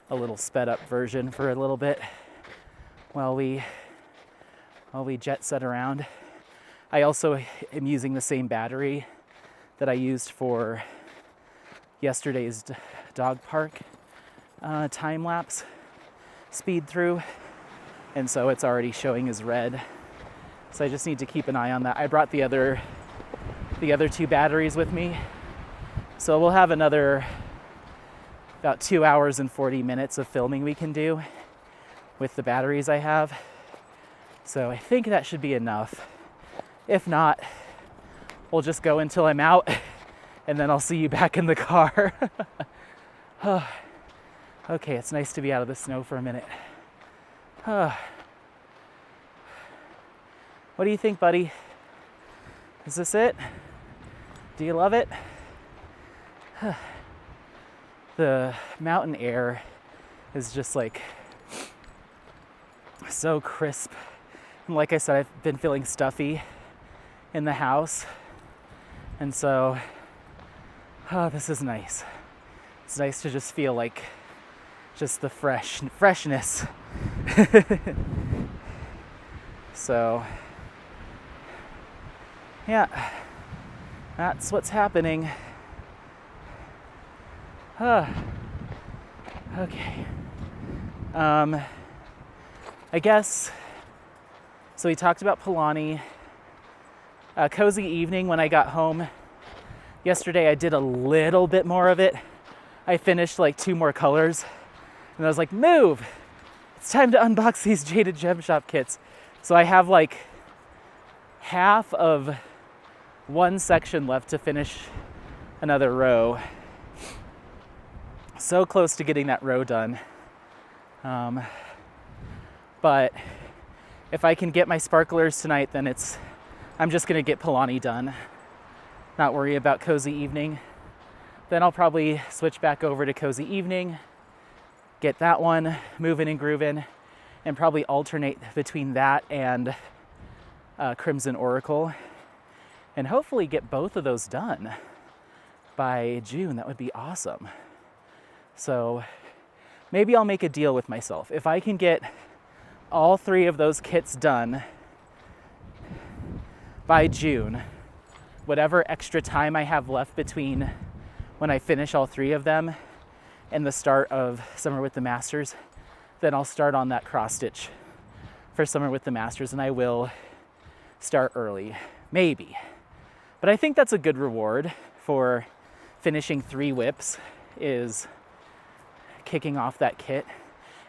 a little sped up version for a little bit while we jet set around. I also am using the same battery that I used for yesterday's dog park time-lapse speed through, and so it's already showing as red. So I just need to keep an eye on that. I brought the other 2 batteries with me, so we'll have another about 2 hours and 40 minutes of filming we can do with the batteries I have. So I think that should be enough. If not, we'll just go until I'm out, and then I'll see you back in the car. Okay, it's nice to be out of the snow for a minute. What do you think, buddy? Is this it? Do you love it? The mountain air is just like so crisp. And like I said, I've been feeling stuffy in the house. And so, this is nice. It's nice to just feel like just the freshness. So, yeah, that's what's happening. Okay. I guess, so we talked about Palani. Cozy evening when I got home. Yesterday I did a little bit more of it. I finished like 2 more colors. And I was like, move! It's time to unbox these Jaded Gem Shop kits. So I have like half of one section left to finish another row. So close to getting that row done. But if I can get my sparklers tonight, then I'm just gonna get Palani done. Not worry about Cozy Evening. Then I'll probably switch back over to Cozy Evening, get that one moving and grooving, and probably alternate between that and Crimson Oracle, and hopefully get both of those done by June. That would be awesome. So maybe I'll make a deal with myself. If I can get all 3 of those kits done by June, whatever extra time I have left between when I finish all 3 of them and the start of Summer with the Masters, then I'll start on that cross stitch for Summer with the Masters, and I will start early, maybe. But I think that's a good reward for finishing 3 whips, is kicking off that kit.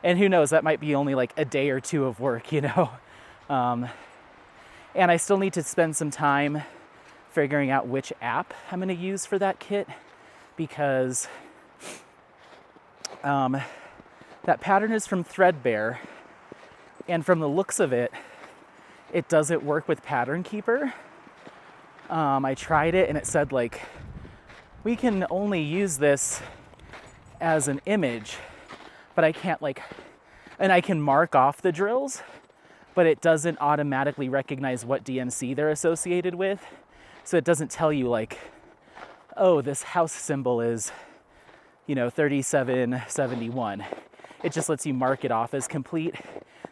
And who knows, that might be only like a day or 2 of work, you know. And I still need to spend some time figuring out which app I'm going to use for that kit, because that pattern is from Threadbare, and from the looks of it, it doesn't work with Pattern Keeper. I tried it and it said like, we can only use this as an image, but I can't like, and I can mark off the drills, but it doesn't automatically recognize what DMC they're associated with. So it doesn't tell you like, oh, this house symbol is, 3771. It just lets you mark it off as complete.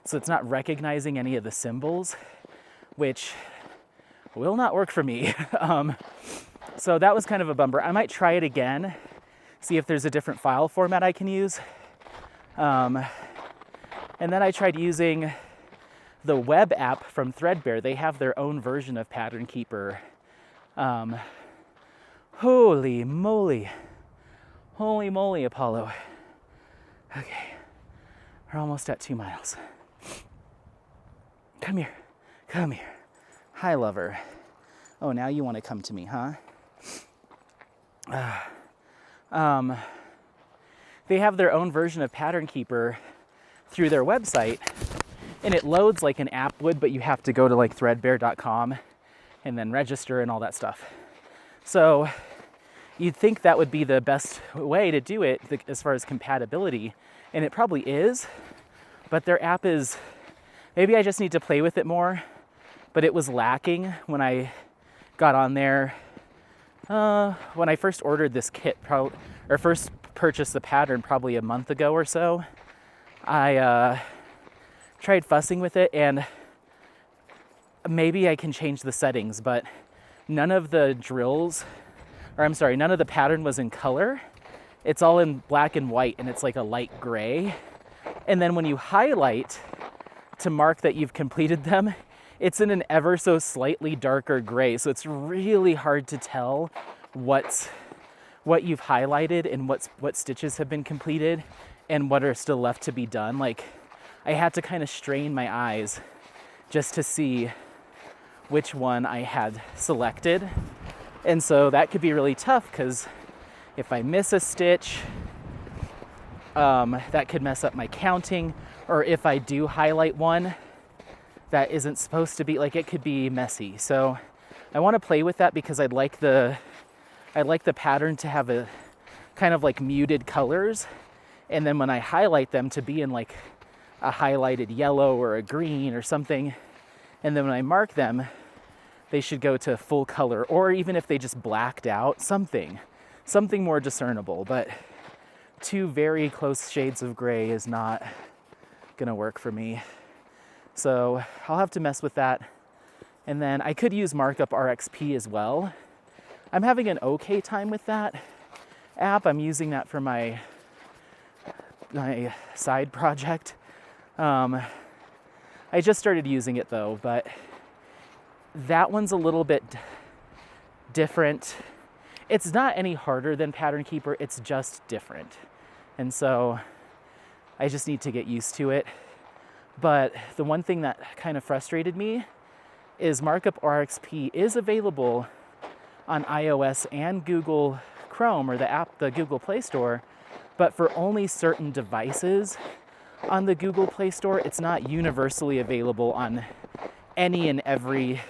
So it's not recognizing any of the symbols, which will not work for me. So that was kind of a bummer. I might try it again, see if there's a different file format I can use. And then I tried using the web app from Threadbare. They have their own version of Pattern Keeper. Holy moly, Apollo. Okay, we're almost at 2 miles. Come here. Hi, lover. Oh, now you want to come to me, huh? They have their own version of Pattern Keeper through their website, and it loads like an app would, but you have to go to like threadbare.com and then register and all that stuff. So you'd think that would be the best way to do it as far as compatibility, and it probably is, but their app is, maybe I just need to play with it more, but it was lacking when I got on there. When I first ordered this kit, or first purchased the pattern probably a month ago or so, I tried fussing with it, and maybe I can change the settings, but none of the pattern was in color. It's all in black and white, and it's like a light gray. And then when you highlight to mark that you've completed them, it's in an ever so slightly darker gray. So it's really hard to tell what you've highlighted and what stitches have been completed and what are still left to be done. Like, I had to kind of strain my eyes just to see which one I had selected. And so that could be really tough, because if I miss a stitch, that could mess up my counting. Or if I do highlight one that isn't supposed to be, like, it could be messy. So I want to play with that, because I'd like the pattern to have a kind of like muted colors, and then when I highlight them to be in like a highlighted yellow or a green or something, and then when I mark them, they should go to full color, or even if they just blacked out, something more discernible. But 2 very close shades of gray is not gonna work for me. So I'll have to mess with that. And then I could use Markup RXP as well. I'm having an okay time with that app. I'm using that for my side project. I just started using it though, but that one's a little bit different. It's not any harder than Pattern Keeper, it's just different. And so I just need to get used to it. But the one thing that kind of frustrated me is Markup RXP is available on iOS and Google Chrome, or the Google Play Store, but for only certain devices on the Google Play Store. It's not universally available on any and every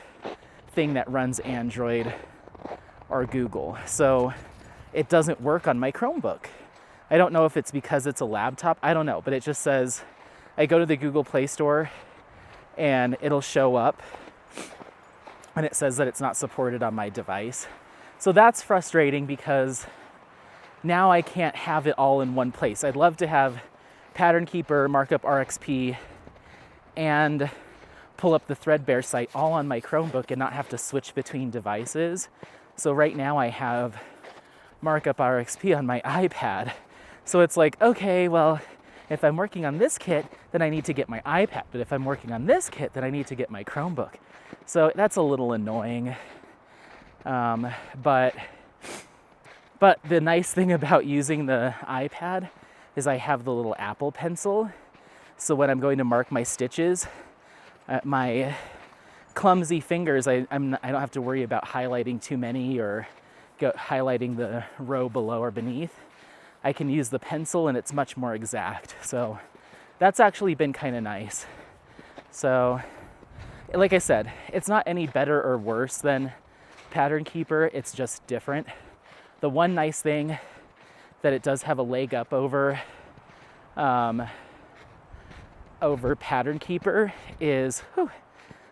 thing that runs Android or Google. So it doesn't work on my Chromebook. I don't know if it's because it's a laptop. I don't know, but it just says, I go to the Google Play Store and it'll show up and it says that it's not supported on my device. So that's frustrating, because now I can't have it all in one place. I'd love to have Pattern Keeper, Markup RXP, and pull up the Threadbare site all on my Chromebook and not have to switch between devices. So right now I have Markup RXP on my iPad. So it's like, okay, well, if I'm working on this kit, then I need to get my iPad. But if I'm working on this kit, then I need to get my Chromebook. So that's a little annoying. But the nice thing about using the iPad is I have the little Apple Pencil. So when I'm going to mark my stitches, my clumsy fingers, I don't have to worry about highlighting too many or highlighting the row below or beneath. I can use the pencil and it's much more exact. So that's actually been kind of nice. So like I said, it's not any better or worse than Pattern Keeper, it's just different. The one nice thing that it does have a leg up over Pattern Keeper is,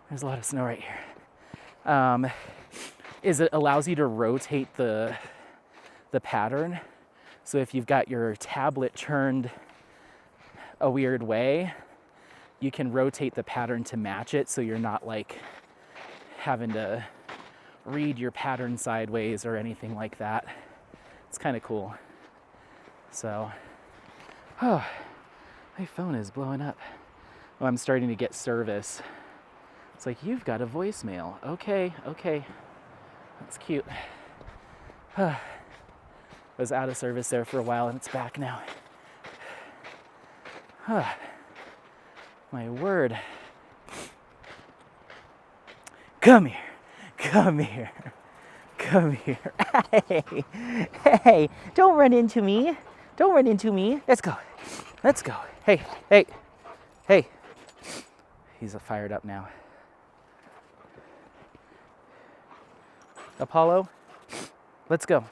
there's a lot of snow right here, is it allows you to rotate the pattern. So if you've got your tablet turned a weird way, you can rotate the pattern to match it, so you're not like having to read your pattern sideways or anything like that. It's kind of cool. So, my phone is blowing up. Oh, I'm starting to get service. It's like, you've got a voicemail. Okay. That's cute. Was out of service there for a while and it's back now. My word. Come here. Hey, don't run into me. Let's go. Hey. He's fired up now. Apollo, let's go.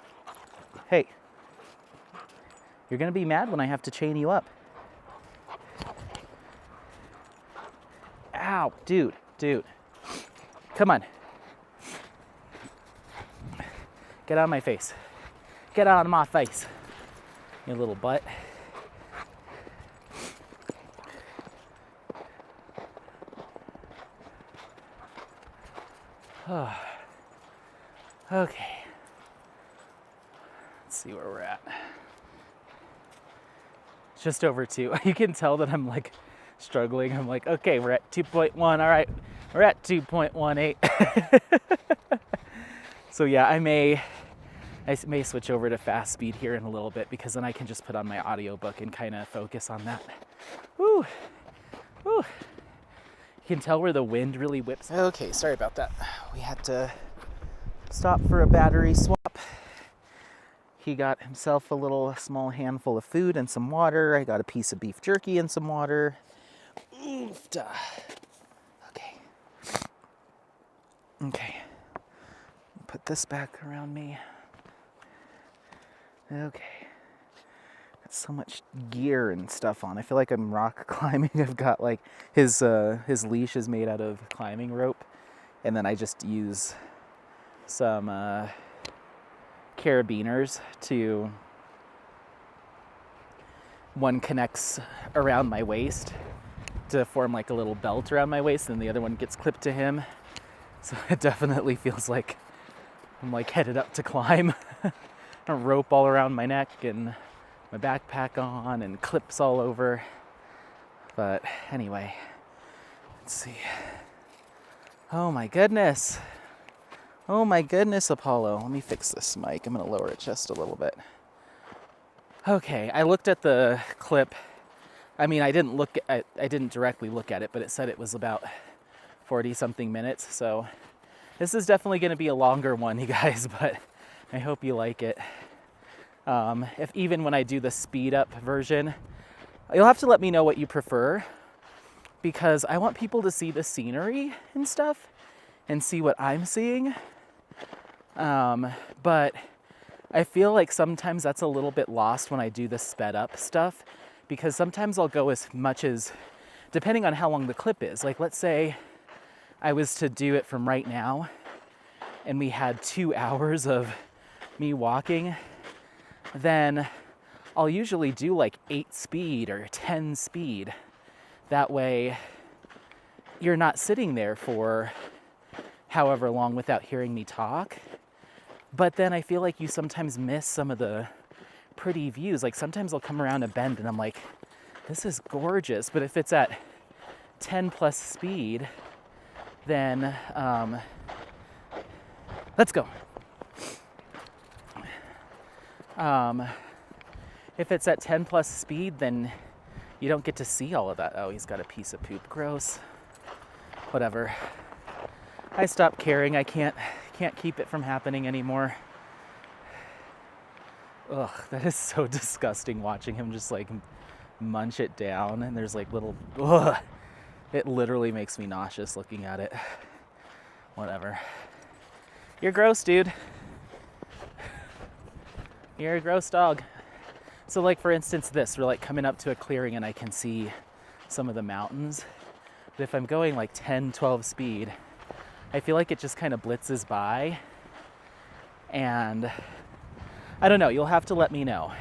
Hey, you're gonna be mad when I have to chain you up. Ow, dude. Come on. Get out of my face. You little butt. Okay. Let's see where we're at. Just over 2. You can tell that I'm like struggling. I'm like, okay, we're at 2.1. All right, we're at 2.18. So yeah, I may switch over to fast speed here in a little bit, because then I can just put on my audiobook and kind of focus on that. Woo. You can tell where the wind really whips. Okay, sorry about that. We had to stop for a battery swap. He got himself a small handful of food and some water. I got a piece of beef jerky and some water. Okay. Put this back around me. Okay. Got so much gear and stuff on. I feel like I'm rock climbing. I've got like his leash is made out of climbing rope, and then I just use some carabiners to, one connects around my waist to form like a little belt around my waist, and the other one gets clipped to him. So it definitely feels like I'm like headed up to climb. A rope all around my neck and my backpack on and clips all over. But anyway, let's see. Oh my goodness, Apollo. Let me fix this mic. I'm gonna lower it just a little bit. Okay, I looked at the clip. I mean, I didn't directly look at it, but it said it was about 40 something minutes. So this is definitely going to be a longer one, you guys, but I hope you like it. If even when I do the speed up version, you'll have to let me know what you prefer, because I want people to see the scenery and stuff and see what I'm seeing. But I feel like sometimes that's a little bit lost when I do the sped up stuff, because sometimes I'll go as much as, depending on how long the clip is. Like, let's say I was to do it from right now and we had 2 hours of me walking, then I'll usually do like 8 speed or 10 speed. That way you're not sitting there for however long without hearing me talk. But then I feel like you sometimes miss some of the pretty views. Like sometimes I'll come around a bend and I'm like, this is gorgeous. But if it's at 10 plus speed, then let's go. If it's at 10 plus speed, then you don't get to see all of that. Oh, he's got a piece of poop. Gross. Whatever. I stopped caring. I can't keep it from happening anymore. Ugh, that is so disgusting watching him just like munch it down, and there's like little, ugh. It literally makes me nauseous looking at it. Whatever. You're gross, dude. You're a gross dog. So like for instance this, we're like coming up to a clearing and I can see some of the mountains. But if I'm going like 10, 12 speed, I feel like it just kind of blitzes by. And I don't know, you'll have to let me know.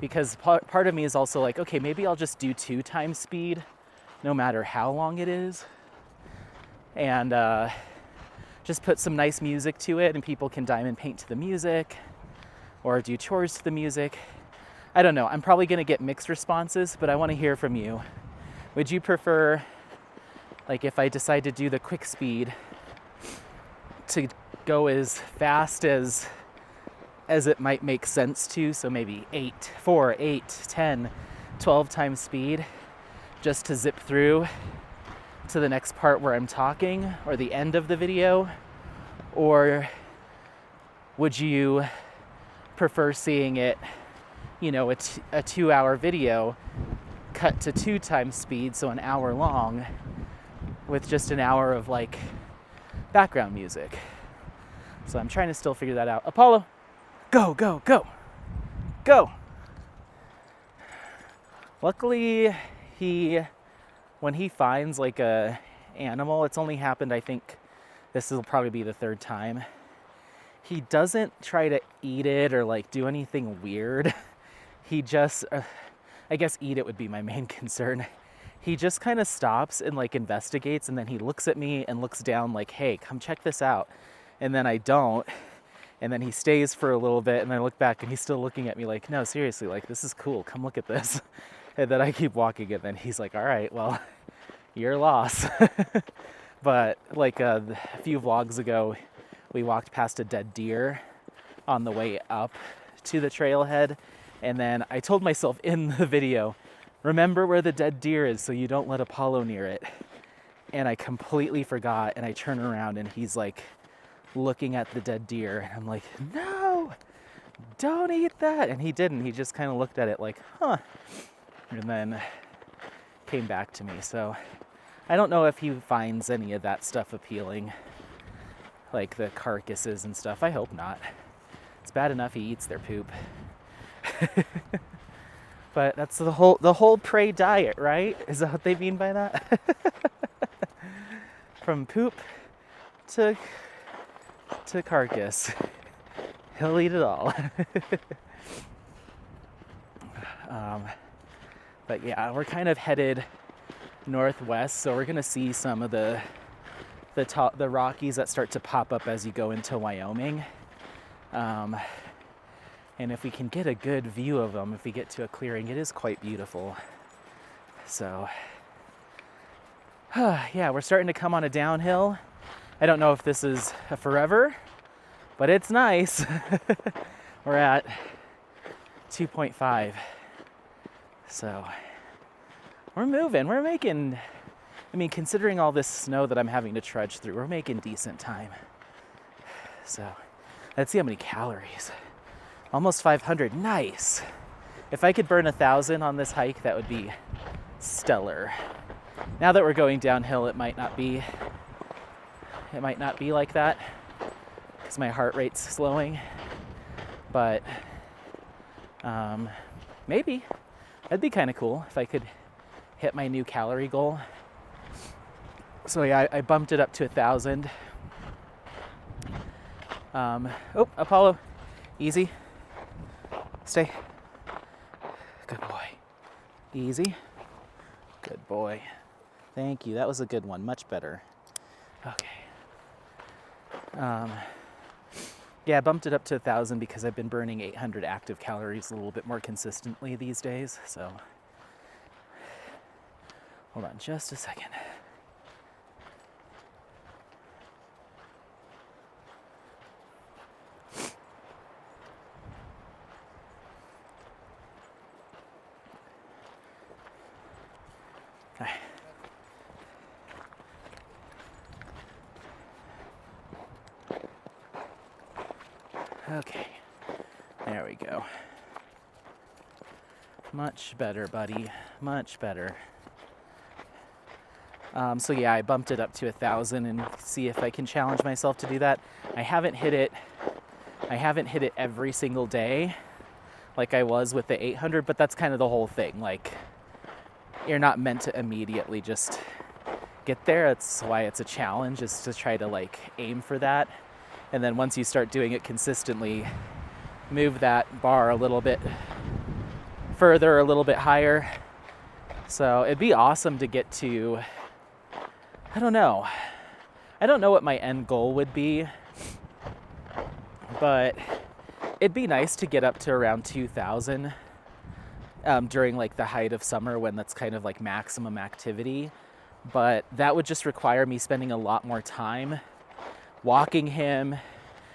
Because part of me is also like, okay, maybe I'll just do 2 times speed, no matter how long it is. And just put some nice music to it and people can diamond paint to the music or do chores to the music. I don't know, I'm probably gonna get mixed responses, but I wanna hear from you. Would you prefer, like if I decide to do the quick speed, to go as fast as it might make sense to, so maybe 4, 8, 10, 12 times speed, just to zip through to the next part where I'm talking, or the end of the video? Or would you prefer seeing it, you know, a 2-hour video cut to 2 times speed, so an hour long, with just an hour of like background music? So I'm trying to still figure that out. Apollo, go, go, go, go. Luckily, when he finds like a animal, it's only happened, I think this will probably be the 3rd time. He doesn't try to eat it or like do anything weird. He just, I guess eat it would be my main concern. He just kind of stops and like investigates, and then he looks at me and looks down like, hey, come check this out. And then I don't. And then he stays for a little bit, and I look back and he's still looking at me like, no, seriously, like this is cool. Come look at this. And then I keep walking, and then he's like, all right, well, your loss. But like a few vlogs ago, we walked past a dead deer on the way up to the trailhead. And then I told myself in the video, remember where the dead deer is so you don't let Apollo near it. And I completely forgot, and I turn around and he's like looking at the dead deer. And I'm like, no, don't eat that. And he didn't. He just kind of looked at it like, huh. And then came back to me. So I don't know if he finds any of that stuff appealing, like the carcasses and stuff. I hope not. It's bad enough he eats their poop. But that's the whole prey diet, right? Is that what they mean by that? From poop to carcass, he'll eat it all. But yeah, we're kind of headed northwest, so we're gonna see some of the Rockies that start to pop up as you go into Wyoming. And if we can get a good view of them, if we get to a clearing, it is quite beautiful. So, yeah, we're starting to come on a downhill. I don't know if this is a forever, but it's nice. We're at 2.5. So, we're moving. We're making, I mean, considering all this snow that I'm having to trudge through, we're making decent time. So, let's see how many calories. Almost 500, nice. If I could burn 1,000 on this hike, that would be stellar. Now that we're going downhill, it might not be like that because my heart rate's slowing, but maybe. That'd be kind of cool if I could hit my new calorie goal. So yeah, I bumped it up to 1,000. Oh, Apollo, easy. Stay. Good boy. Easy. Good boy. Thank you. That was a good one. Much better. Okay. Yeah, I bumped it up to 1,000 because I've been burning 800 active calories a little bit more consistently these days. So, hold on just a second. Okay, there we go. Much better, buddy. Much better. So yeah, I bumped it up to 1,000 and see if I can challenge myself to do that. I haven't hit it every single day like I was with the 800, but that's kind of the whole thing. Like, you're not meant to immediately just get there. That's why it's a challenge, is to try to like aim for that. And then once you start doing it consistently, move that bar a little bit further, a little bit higher. So it'd be awesome to get to, I don't know what my end goal would be, but it'd be nice to get up to around 2,000 during like the height of summer, when that's kind of like maximum activity. But that would just require me spending a lot more time walking him,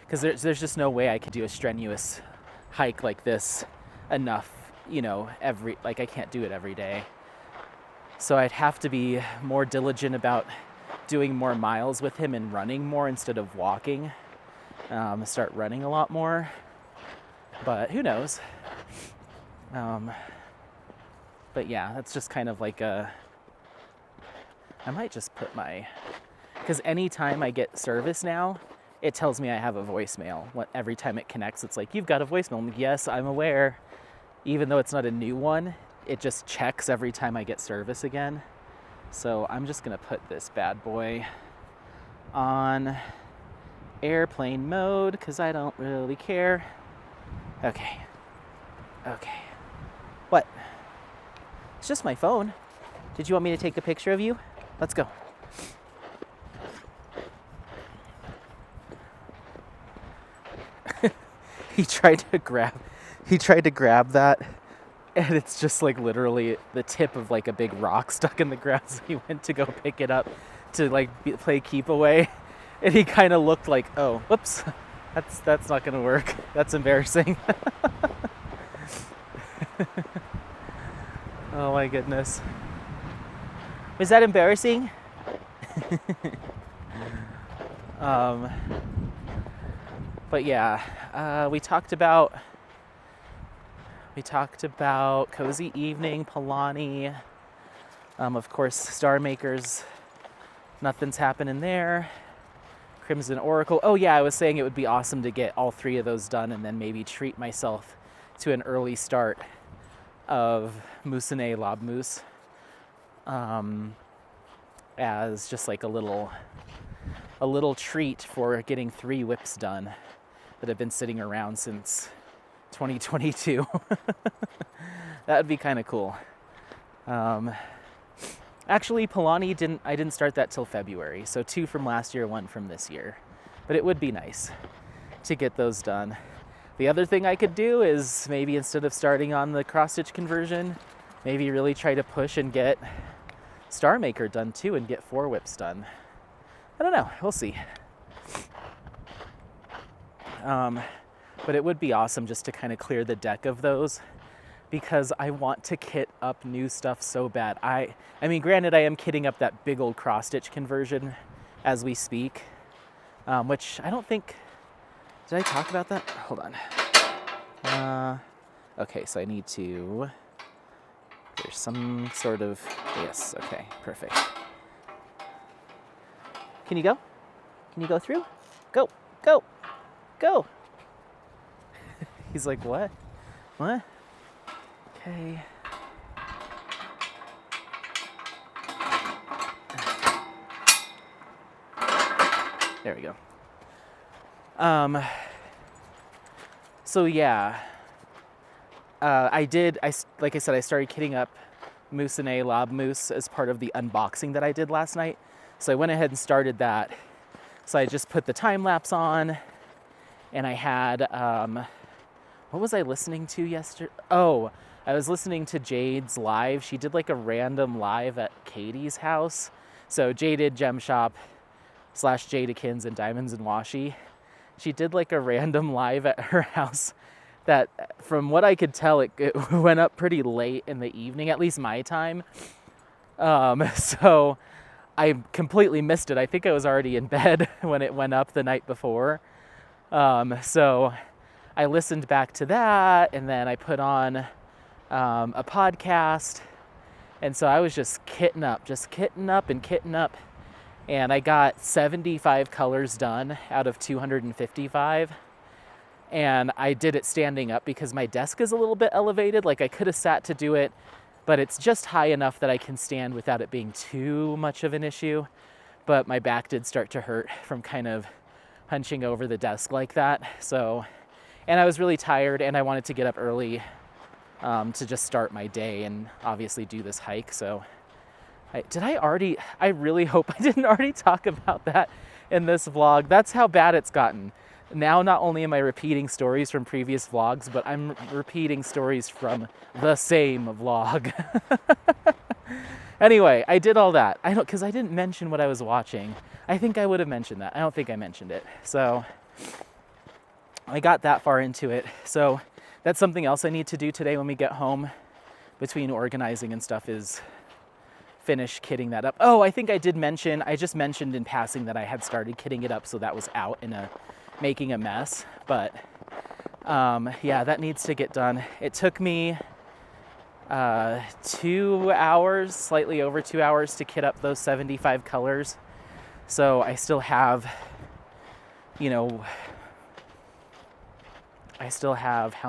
because there's just no way I could do a strenuous hike like this enough, I can't do it every day. So I'd have to be more diligent about doing more miles with him and running more instead of walking. Start running a lot more, but who knows? But yeah, that's just kind of like I might just put because anytime I get service now, it tells me I have a voicemail. Every time it connects, it's like, you've got a voicemail. I'm like, yes, I'm aware. Even though it's not a new one, it just checks every time I get service again. So I'm just gonna put this bad boy on airplane mode because I don't really care. Okay. What? It's just my phone. Did you want me to take a picture of you? Let's go. He tried to grab that, and it's just like literally the tip of like a big rock stuck in the grass. He went to go pick it up to like play keep away, and he kind of looked like, oh, whoops, that's not gonna work. That's embarrassing. Oh my goodness. Was that embarrassing? But yeah, we talked about Cozy Evening, Polani, of course, Star Makers, nothing's happening there. Crimson Oracle. Oh yeah, I was saying it would be awesome to get all 3 of those done and then maybe treat myself to an early start of Musine Lob Moose, as just like a little treat for getting 3 whips done that have been sitting around since 2022. That would be kind of cool. Actually, Polani I didn't start that till February, so 2 from last year, 1 from this year. But it would be nice to get those done. The other thing I could do is maybe instead of starting on the cross-stitch conversion, maybe really try to push and get Star Maker done too and get 4 whips done. I don't know, we'll see. But it would be awesome just to kind of clear the deck of those, because I want to kit up new stuff so bad. I mean, granted, I am kitting up that big old cross-stitch conversion as we speak, which I don't think, did I talk about that? Hold on. Okay, so I need to, there's some sort of, yes, okay, perfect. Can you go? Can you go through? Go. He's like, what? Okay. There we go. So yeah, like I said, I started kitting up Musine Lob Moose as part of the unboxing that I did last night. So I went ahead and started that. So I just put the time lapse on, And I had, what was I listening to yesterday? Oh, I was listening to Jade's live. She did like a random live at Katie's house. So Jaded Gem Shop / Jadakins and Diamonds and Washi. She did like a random live at her house that, from what I could tell, it went up pretty late in the evening, at least my time. So I completely missed it. I think I was already in bed when it went up the night before. So I listened back to that, and then I put on a podcast. And so I was just kitting up. And I got 75 colors done out of 255. And I did it standing up because my desk is a little bit elevated. Like, I could have sat to do it, but it's just high enough that I can stand without it being too much of an issue. But my back did start to hurt from kind of hunching over the desk like that. So, and I was really tired, and I wanted to get up early to just start my day and obviously do this hike. So I really hope I didn't already talk about that in this vlog. That's how bad it's gotten. Now, not only am I repeating stories from previous vlogs, but I'm repeating stories from the same vlog. Anyway, I did all that. Because I didn't mention what I was watching. I think I would have mentioned that. I don't think I mentioned it. So I got that far into it. So that's something else I need to do today when we get home, between organizing and stuff, is finish kitting that up. Oh, I think I just mentioned in passing that I had started kitting it up, so that was out in making a mess. But yeah, that needs to get done. It took me 2 hours, slightly over 2 hours, to kit up those 75 colors. So I still have, how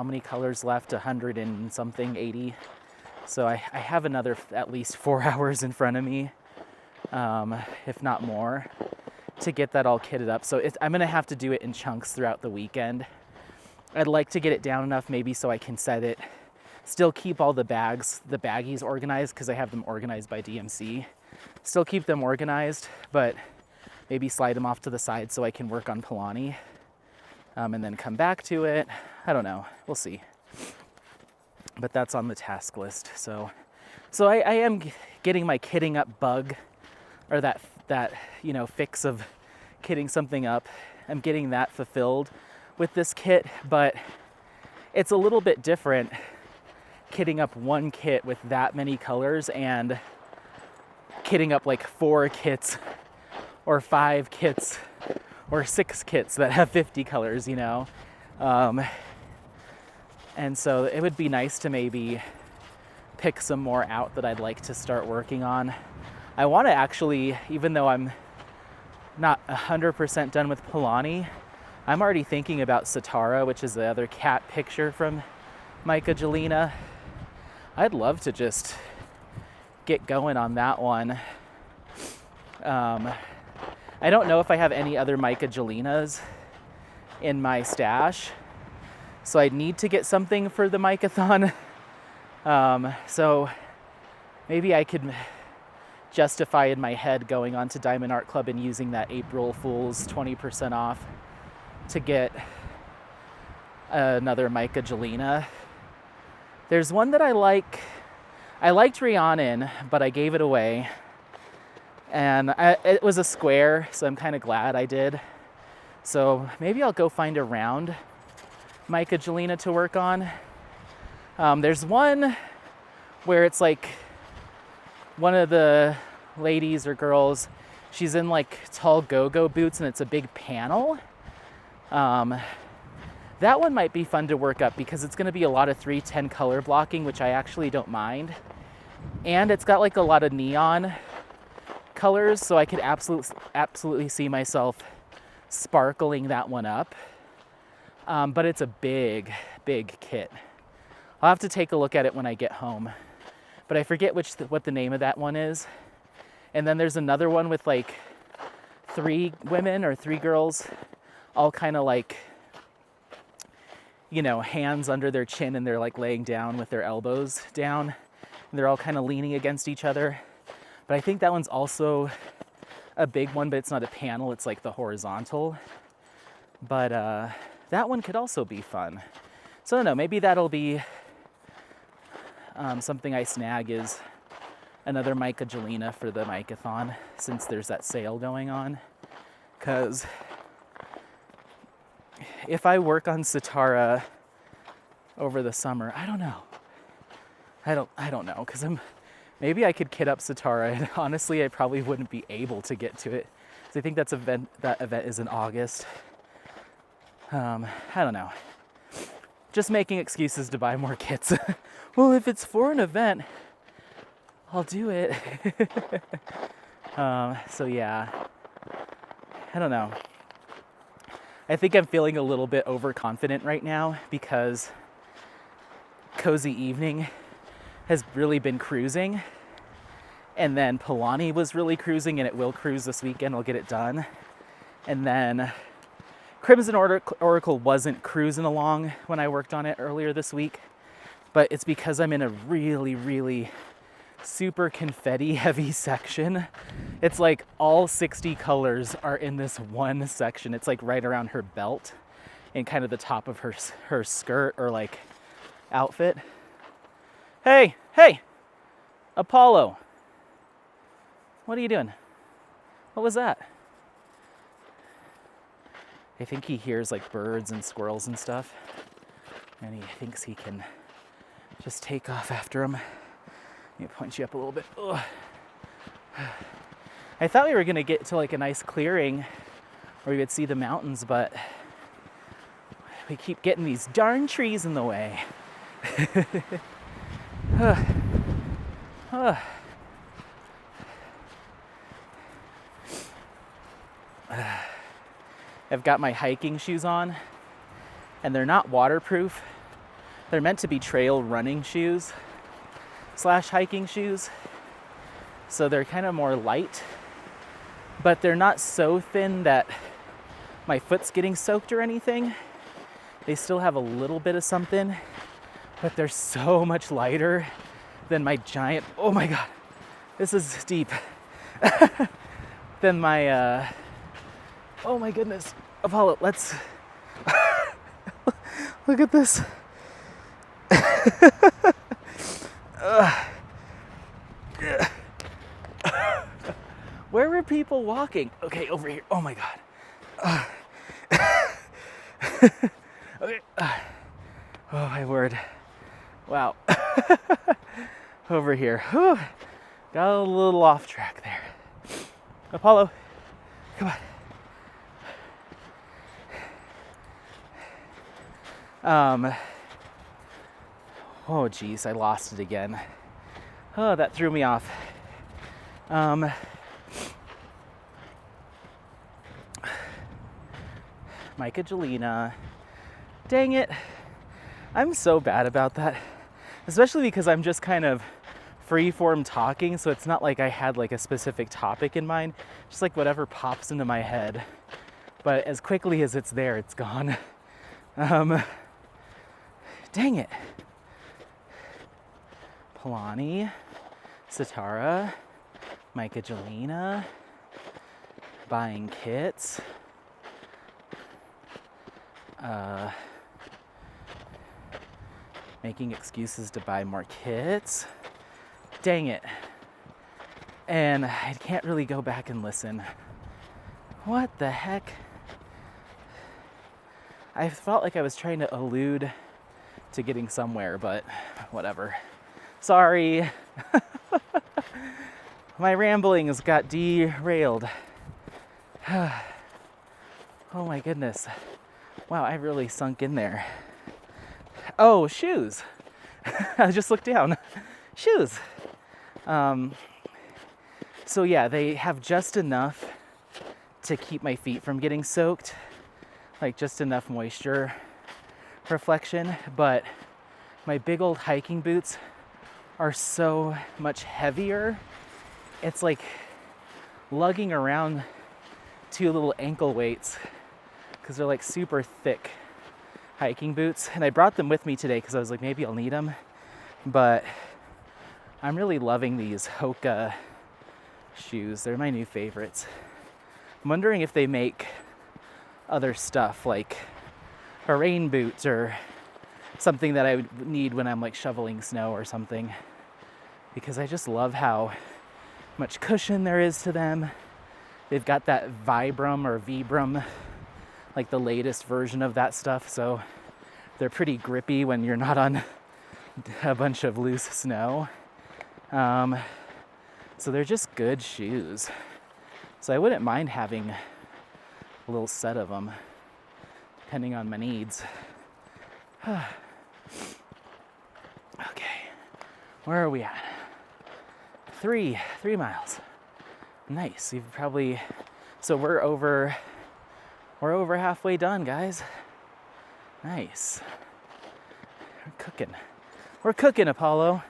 many colors left? 100 and something, 80. So I have another at least 4 hours in front of me, if not more, to get that all kitted up. So I'm going to have to do it in chunks throughout the weekend. I'd like to get it down enough maybe so I can set it, still keep all the baggies organized, because I have them organized by DMC. Still keep them organized, but maybe slide them off to the side so I can work on Polani, and then come back to it. I don't know. We'll see. But that's on the task list. So I am getting my kitting up bug, or that fix of kitting something up. I'm getting that fulfilled with this kit, but it's a little bit different kitting up one kit with that many colors and kitting up like 4 kits or 5 kits or 6 kits that have 50 colors, and so it would be nice to maybe pick some more out that I'd like to start working on. I want to actually, even though I'm not 100% done with Polani, I'm already thinking about Satara, which is the other cat picture from Micah Jelena. I'd love to just get going on that one. I don't know if I have any other Micah Jelenas in my stash, so I need to get something for the Micathon. So maybe I could justify in my head going on to Diamond Art Club and using that April Fool's 20% off to get another Micah Jelena. There's one that I like. I liked Rhiannon, but I gave it away. And it was a square, so I'm kind of glad I did. So maybe I'll go find a round Micah Jelena to work on. There's one where it's like one of the ladies or girls, she's in like tall go-go boots and it's a big panel. That one might be fun to work up because it's going to be a lot of 310 color blocking, which I actually don't mind. And it's got like a lot of neon colors, so I could absolutely see myself sparkling that one up. But it's a big kit. I'll have to take a look at it when I get home. But I forget what the name of that one is. And then there's another one with like 3 women or 3 girls, all kind of like, hands under their chin, and they're like laying down with their elbows down. And they're all kind of leaning against each other. But I think that one's also a big one, but it's not a panel, it's like the horizontal. But that one could also be fun. So I don't know, maybe that'll be something I snag is another Mica Gelina for the Micathon, since there's that sale going on. Because if I work on Sitara over the summer, I don't know. I don't know, because maybe I could kit up Sitara, and honestly, I probably wouldn't be able to get to it. So I think that event is in August. I don't know. Just making excuses to buy more kits. Well, if it's for an event, I'll do it. So yeah, I don't know. I think I'm feeling a little bit overconfident right now because Cozy Evening has really been cruising, and then Palani was really cruising, and it will cruise this weekend. I'll get it done. And then Crimson Oracle wasn't cruising along when I worked on it earlier this week, but it's because I'm in a really, really super confetti heavy section. It's like all 60 colors are in this one section. It's like right around her belt and kind of the top of her skirt or like outfit. Hey, Apollo. What are you doing? What was that? I think he hears like birds and squirrels and stuff, and he thinks he can just take off after them. Let me point you up a little bit. Ugh. I thought we were gonna get to like a nice clearing where we would see the mountains, but we keep getting these darn trees in the way. I've got my hiking shoes on, and they're not waterproof. They're meant to be trail running shoes / hiking shoes. So they're kind of more light, but they're not so thin that my foot's getting soaked or anything. They still have a little bit of something, but they're so much lighter than my giant, oh my God, this is deep. Than my, oh my goodness, Apollo, let's, look at this. Where were people walking? Okay, over here. Oh my God. Okay. Oh my word. Wow. Over here. Whew. Got a little off track there. Apollo, come on. Oh geez, I lost it again. Oh, that threw me off. Mica Gelina. Dang it. I'm so bad about that. Especially because I'm just kind of free-form talking, so it's not like I had like a specific topic in mind. Just like whatever pops into my head. But as quickly as it's there, it's gone. Dang it. Palani, Sitara, Mica Gelina, buying kits, making excuses to buy more kits. Dang it. And I can't really go back and listen. What the heck? I felt like I was trying to allude to getting somewhere, but whatever. Sorry. My ramblings got derailed. Oh my goodness. Wow, I really sunk in there. Oh, shoes. I just looked down. Shoes. So yeah, they have just enough to keep my feet from getting soaked. Like just enough moisture reflection, but my big old hiking boots are so much heavier. It's like lugging around 2 little ankle weights because they're like super thick hiking boots. And I brought them with me today because I was like, maybe I'll need them. But I'm really loving these Hoka shoes. They're my new favorites. I'm wondering if they make other stuff like or rain boots or something that I would need when I'm like shoveling snow or something, because I just love how much cushion there is to them. They've got that Vibram or Vibram, like the latest version of that stuff, so they're pretty grippy when you're not on a bunch of loose snow. So they're just good shoes. So I wouldn't mind having a little set of them, depending on my needs. Okay, where are we at? 3 miles. Nice. You've probably, so we're over halfway done, guys. Nice. We're cooking, Apollo.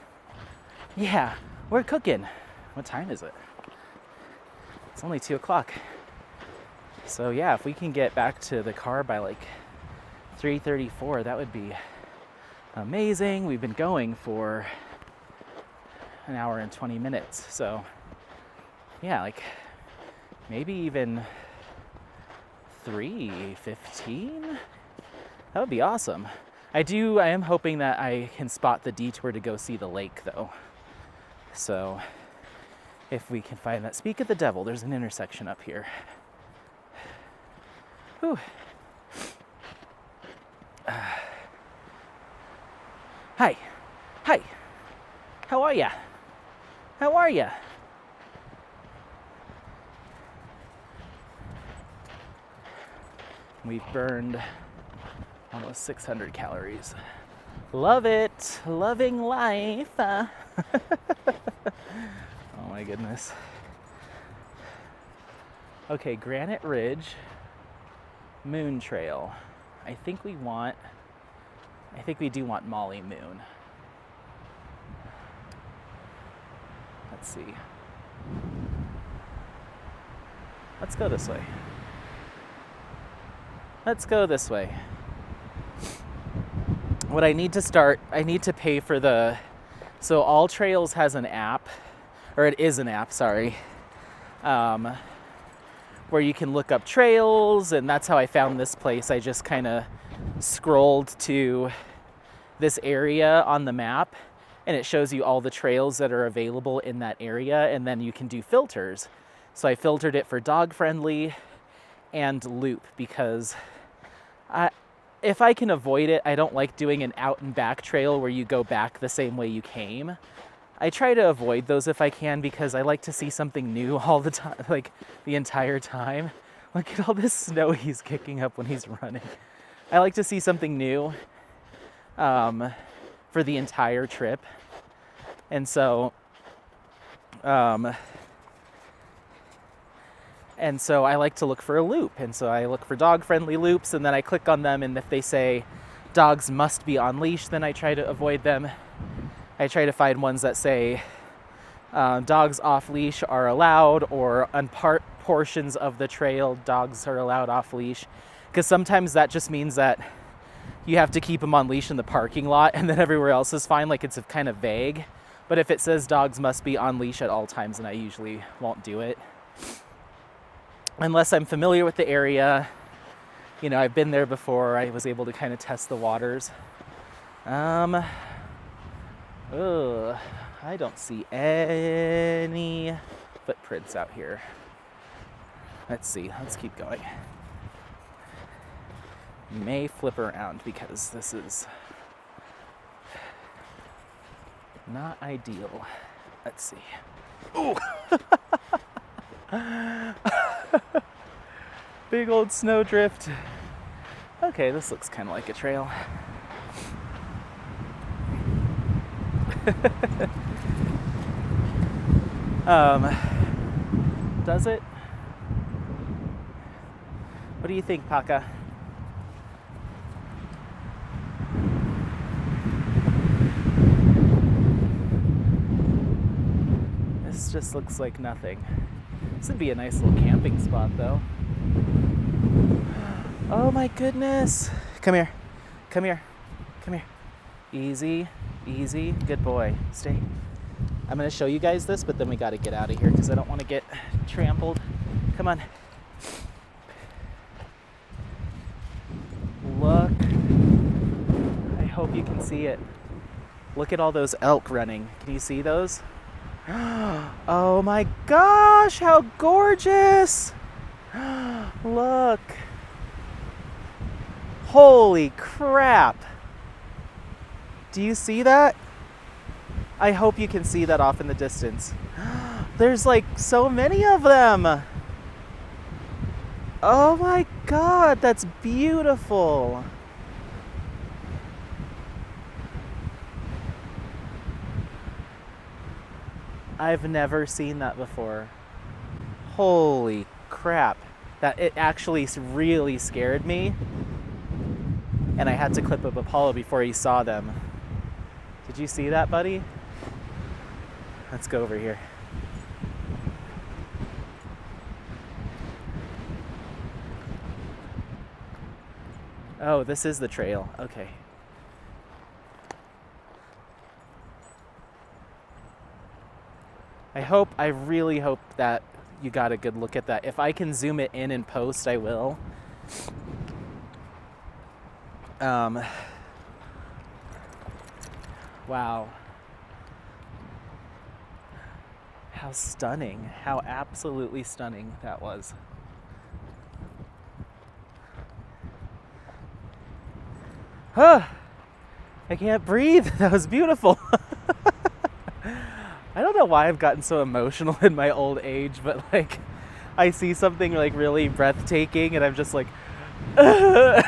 Yeah, we're cooking. What time is it? It's only 2 o'clock. So yeah, if we can get back to the car by like 3:34, that would be amazing. We've been going for an hour and 20 minutes. So yeah, like maybe even 3:15. That would be awesome. I am hoping that I can spot the detour to go see the lake though. So if we can find that. Speak of the devil, there's an intersection up here. Whew. Hi. How are ya? We've burned almost 600 calories. Love it. Loving life. Oh my goodness. Okay, Granite Ridge, Moon Trail. I think we do want Molly Moon. Let's see. Let's go this way. What I need to pay for so All Trails has an app, or it is an app, sorry, where you can look up trails, and that's how I found this place. I just kind of scrolled to this area on the map, and it shows you all the trails that are available in that area, and then you can do filters. So I filtered it for dog friendly and loop, because if I can avoid it, I don't like doing an out and back trail where you go back the same way you came. I try to avoid those if I can, because I like to see something new all the time, like the entire time. Look at all this snow he's kicking up when he's running. I like to see something new for the entire trip. And so I like to look for a loop. And so I look for dog-friendly loops, and then I click on them, and if they say dogs must be on leash, then I try to avoid them. I try to find ones that say dogs off leash are allowed, or on portions of the trail, dogs are allowed off leash. Because sometimes that just means that you have to keep them on leash in the parking lot, and then everywhere else is fine, like it's kind of vague. But if it says dogs must be on leash at all times, then I usually won't do it. Unless I'm familiar with the area, I've been there before, I was able to kind of test the waters. I don't see any footprints out here. Let's see, let's keep going. May flip around because this is not ideal. Let's see. Ooh! Big old snowdrift. Okay, this looks kind of like a trail. Does it? What do you think, Paka? This just looks like nothing. This would be a nice little camping spot, though. Oh my goodness. Come here. Easy. Good boy. Stay. I'm going to show you guys this, but then we got to get out of here because I don't want to get trampled. Come on. Look hope you can see it. Look at all those elk running. Can you see those? Oh my gosh, how gorgeous! Look. Holy crap. Do you see that? I hope you can see that off in the distance. There's like so many of them. Oh my God, that's beautiful. I've never seen that before. Holy crap. That it actually really scared me. And I had to clip up Apollo before he saw them. Did you see that, buddy? Let's go over here. Oh, this is the trail. Okay. I really hope that you got a good look at that. If I can zoom it in and post, I will. Wow. How stunning. How absolutely stunning that was. Huh. I can't breathe. That was beautiful. I don't know why I've gotten so emotional in my old age, but like I see something like really breathtaking and I'm just like oh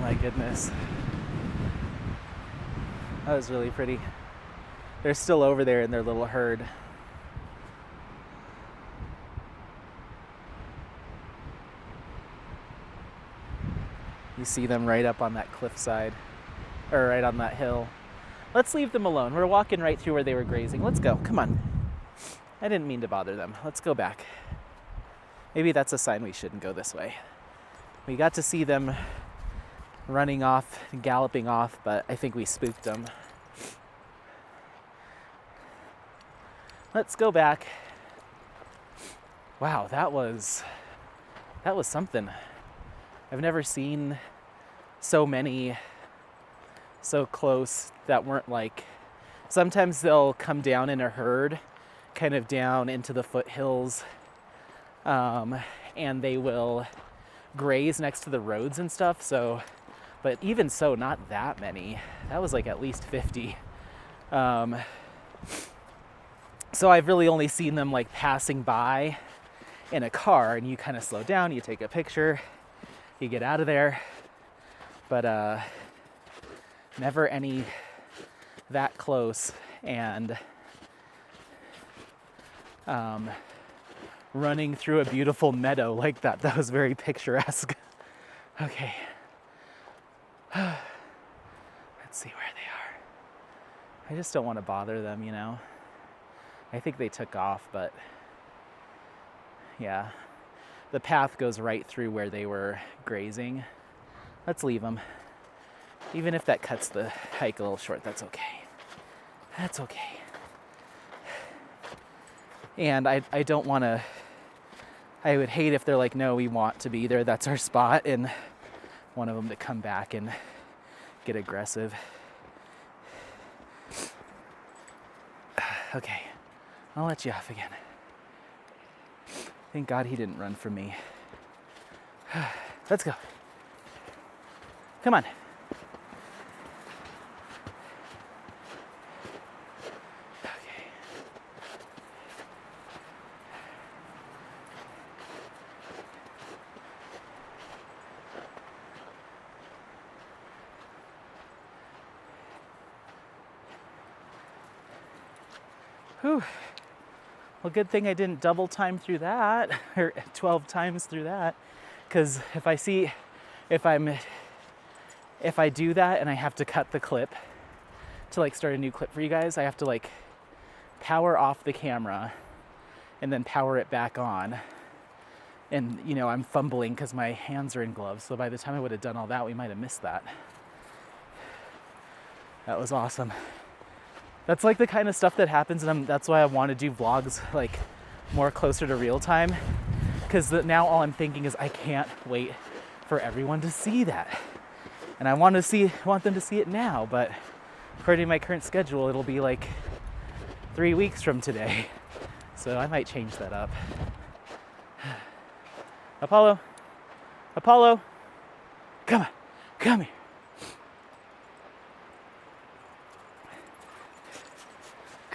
my goodness. That was really pretty. They're still over there in their little herd. You see them right up on that cliffside, or right on that hill. Let's leave them alone. We're walking right through where they were grazing. Let's go. Come on. I didn't mean to bother them. Let's go back. Maybe that's a sign we shouldn't go this way. We got to see them running off, galloping off, but I think we spooked them. Let's go back. Wow, that was something. I've never seen so many so close that weren't like, sometimes they'll come down in a herd, kind of down into the foothills, and they will graze next to the roads and stuff. So, but even so, not that many. That was like at least 50. So I've really only seen them like passing by in a car, and you kind of slow down, you take a picture, you get out of there, but never any that close and running through a beautiful meadow like that. That was very picturesque. Okay. Let's see where they are. I just don't want to bother them, you know. I think they took off, but yeah. The path goes right through where they were grazing. Let's leave them. Even if that cuts the hike a little short, that's okay. That's okay. And I don't want to, I would hate if they're like, no, we want to be there, that's our spot, and one of them to come back and get aggressive. Okay, I'll let you off again. Thank God he didn't run from me. Let's go. Come on. Okay. Whew. Well, good thing I didn't double time through that, or 12 times through that, because if I do that and I have to cut the clip to like start a new clip for you guys, I have to like power off the camera and then power it back on. And you know, I'm fumbling because my hands are in gloves, so by the time I would have done all that, we might have missed that. That was awesome. That's like the kind of stuff that happens, and that's why I want to do vlogs like more closer to real time, because now all I'm thinking is I can't wait for everyone to see that. And I want them to see it now, but according to my current schedule, it'll be like 3 weeks from today. So I might change that up. Apollo, come on, come here.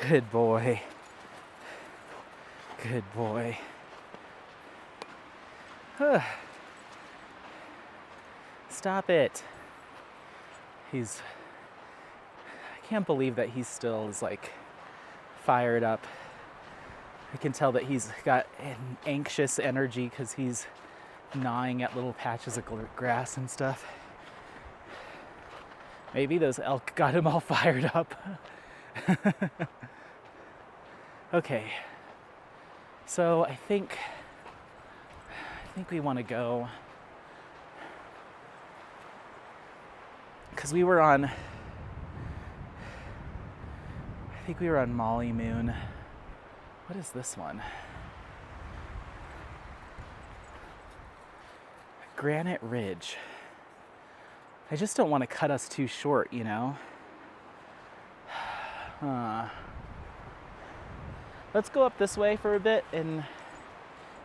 Good boy. Good boy. Stop it. I can't believe that he still is like fired up. I can tell that he's got an anxious energy because he's gnawing at little patches of grass and stuff. Maybe those elk got him all fired up. Okay, so I think we want to go, because we were on Molly Moon. What is this one? Granite Ridge. I just don't want to cut us too short, you know? Let's go up this way for a bit, and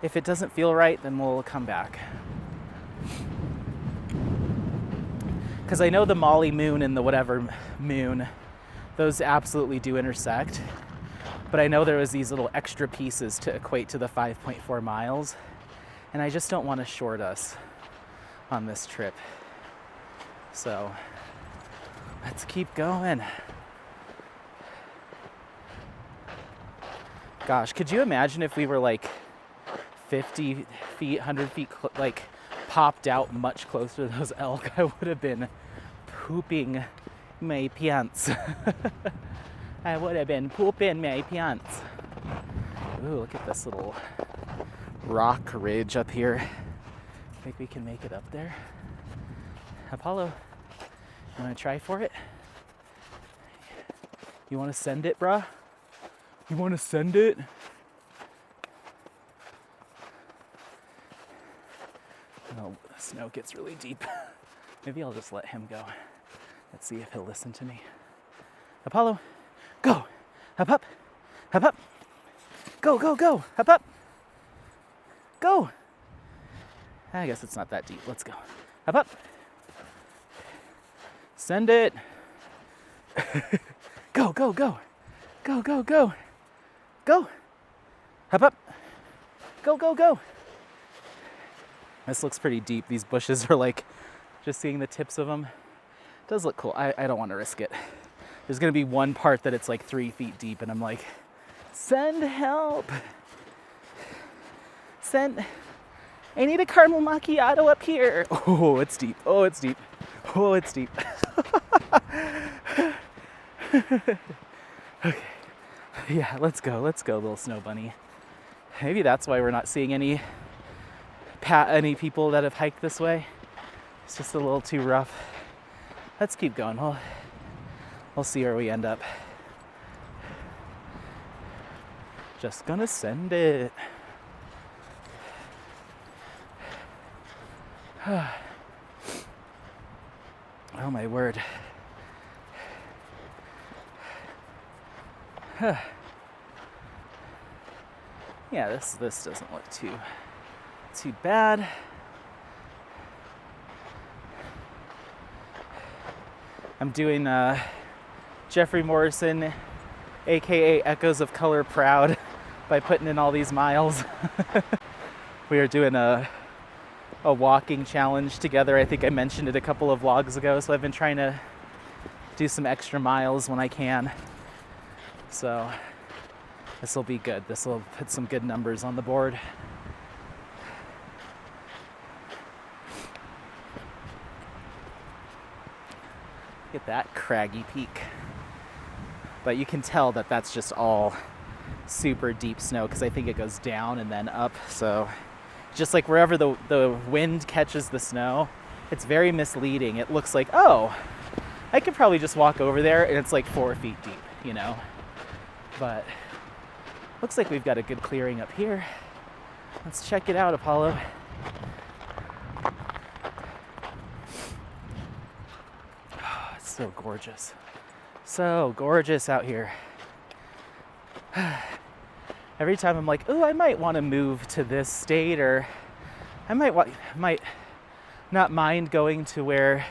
if it doesn't feel right, then we'll come back. Because I know the Molly Moon and the whatever moon, those absolutely do intersect. But I know there was these little extra pieces to equate to the 5.4 miles, and I just don't want to short us on this trip. So let's keep going. Gosh, could you imagine if we were like 50 feet, 100 feet, like popped out much closer to those elk? I would have been pooping my pants. I would have been pooping my pants. Ooh, look at this little rock ridge up here. Think we can make it up there? Apollo, you want to try for it? You want to send it, bruh? You want to send it? Oh, the snow gets really deep. Maybe I'll just let him go. Let's see if he'll listen to me. Apollo, go! Hop up! Hop up! Go, go, go! Hop up! Go! I guess it's not that deep. Let's go. Hop up! Send it! Go, go, go! Go, go, go! Go! Hop up! Go, go, go! This looks pretty deep. These bushes are like, just seeing the tips of them. It does look cool. I don't want to risk it. There's going to be one part that it's like 3 feet deep, and I'm like, send help! Send... I need a caramel macchiato up here! Oh, it's deep. Oh, it's deep. Oh, it's deep. Okay. Yeah, let's go, little snow bunny. Maybe that's why we're not seeing any people that have hiked this way. It's just a little too rough. Let's keep going. We'll see where we end up. Just gonna send it. Oh my word. Yeah, this doesn't look too bad. I'm doing Jeffrey Morrison, aka Echoes of Color Proud, by putting in all these miles. We are doing a walking challenge together. I think I mentioned it a couple of vlogs ago, so I've been trying to do some extra miles when I can. So this will be good. This will put some good numbers on the board. Look at that craggy peak. But you can tell that that's just all super deep snow, because I think it goes down and then up. So just like wherever the wind catches the snow, it's very misleading. It looks like, oh, I could probably just walk over there and it's like 4 feet deep, you know? But looks like we've got a good clearing up here. Let's check it out, Apollo. Oh, it's so gorgeous. So gorgeous out here. Every time I'm like, oh, I might want to move to this state, or I might not mind going to where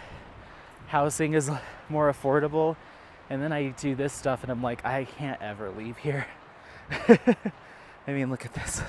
housing is more affordable. And then I do this stuff and I'm like, I can't ever leave here. I mean, look at this.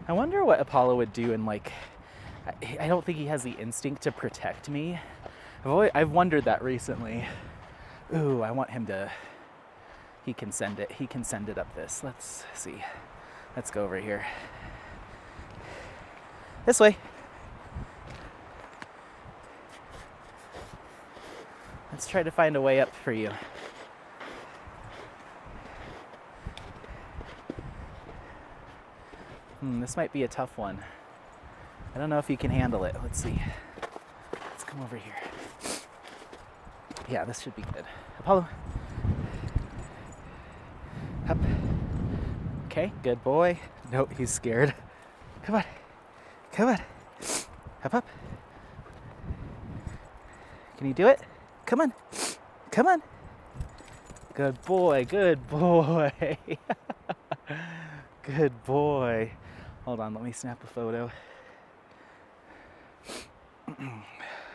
I wonder what Apollo would do in, like, I don't think he has the instinct to protect me. I've wondered that recently. Ooh, I want him to, he can send it up this. Let's see. Let's go over here. This way. Let's try to find a way up for you. This might be a tough one. I don't know if you can handle it. Let's see. Let's come over here. Yeah, this should be good. Apollo. Up. Okay, good boy. Nope, he's scared. Come on. Come on. Up. Can you do it? Come on. Come on. Good boy. Good boy. Good boy. Hold on, let me snap a photo.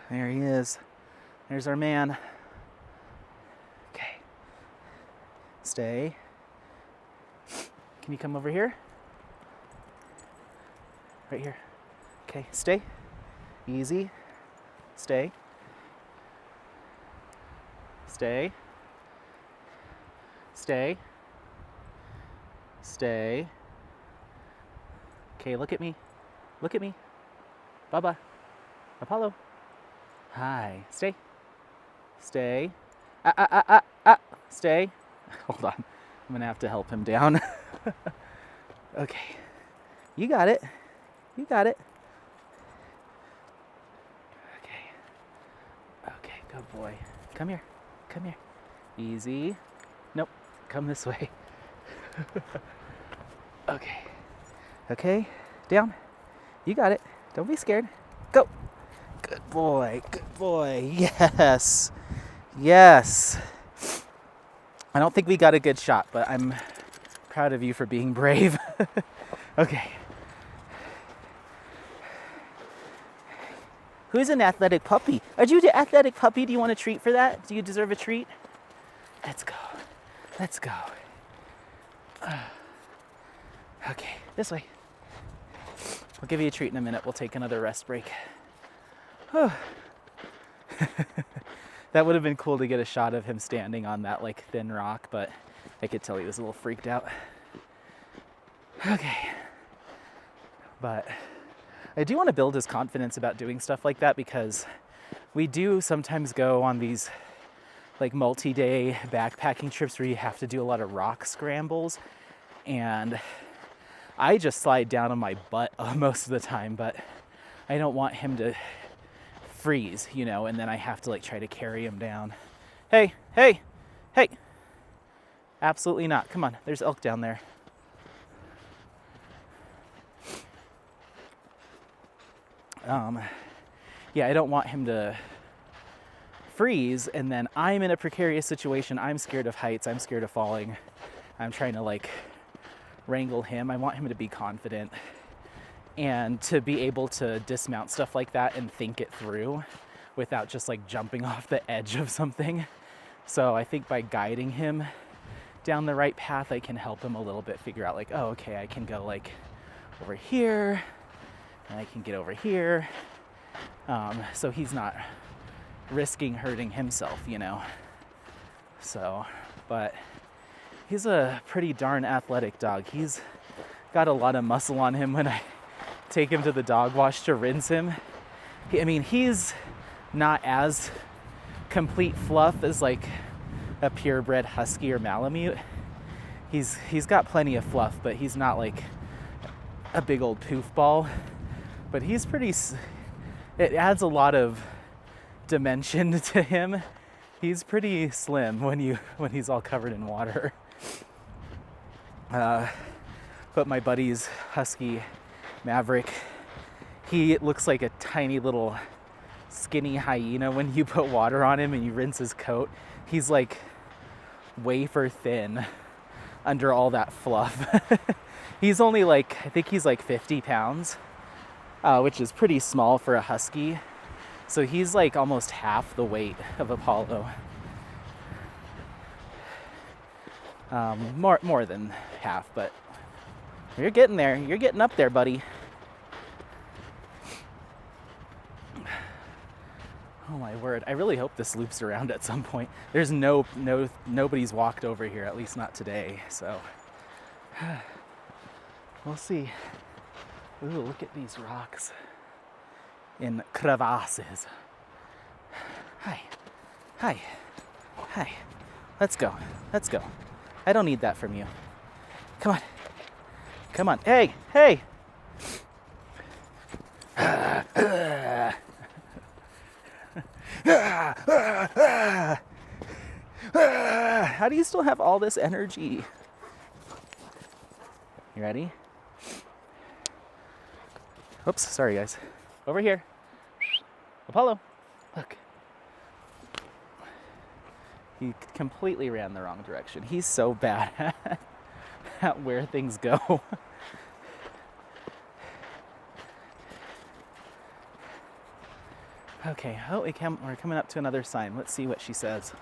There he is. There's our man. Okay. Stay. Can you come over here? Right here. Okay, stay. Easy. Stay. Stay. Stay. Stay. Okay, look at me. Look at me. Baba. Apollo. Hi. Stay. Stay. Stay. Hold on. I'm gonna have to help him down. Okay. You got it. You got it. Okay. Okay, good boy. Come here. Come here. Easy. Nope. Come this way. Okay. Okay. Down. You got it. Don't be scared. Go. Good boy. Good boy. Yes. Yes. I don't think we got a good shot, but I'm proud of you for being brave. Okay. Who's an athletic puppy? Are you the athletic puppy? Do you want a treat for that? Do you deserve a treat? Let's go. Let's go. Okay, this way. I'll give you a treat in a minute. We'll take another rest break. That would have been cool to get a shot of him standing on that like thin rock, but I could tell he was a little freaked out. Okay. But I do want to build his confidence about doing stuff like that, because we do sometimes go on these like multi-day backpacking trips where you have to do a lot of rock scrambles, and I just slide down on my butt most of the time, but I don't want him to freeze, you know, and then I have to like try to carry him down. Hey, hey, hey. Absolutely not. Come on, there's elk down there. Yeah, I don't want him to freeze, and then I'm in a precarious situation. I'm scared of heights. I'm scared of falling. I'm trying to like wrangle him. I want him to be confident and to be able to dismount stuff like that and think it through without just like jumping off the edge of something. So I think by guiding him down the right path, I can help him a little bit figure out like, oh, okay, I can go like over here and I can get over here. So he's not risking hurting himself, you know. So, but he's a pretty darn athletic dog. He's got a lot of muscle on him when I take him to the dog wash to rinse him. I mean, he's not as complete fluff as like a purebred husky or Malamute. He's got plenty of fluff, but he's not like a big old poof ball. But he's pretty. It adds a lot of dimension to him. He's pretty slim when he's all covered in water. But my buddy's husky Maverick, he looks like a tiny little skinny hyena when you put water on him and you rinse his coat. He's like wafer thin under all that fluff. He's only like, I think he's like 50 pounds, which is pretty small for a husky. So he's like almost half the weight of Apollo. More than half, but you're getting there. You're getting up there, buddy. Oh my word. I really hope this loops around at some point. There's nobody's walked over here, at least not today. So we'll see. Ooh, look at these rocks in crevasses. Hi. Let's go. I don't need that from you. Come on. Hey. How do you still have all this energy? You ready? Oops, sorry guys. Over here. Apollo, look. He completely ran the wrong direction. He's so bad at where things go. Okay, we're coming up to another sign. Let's see what she says.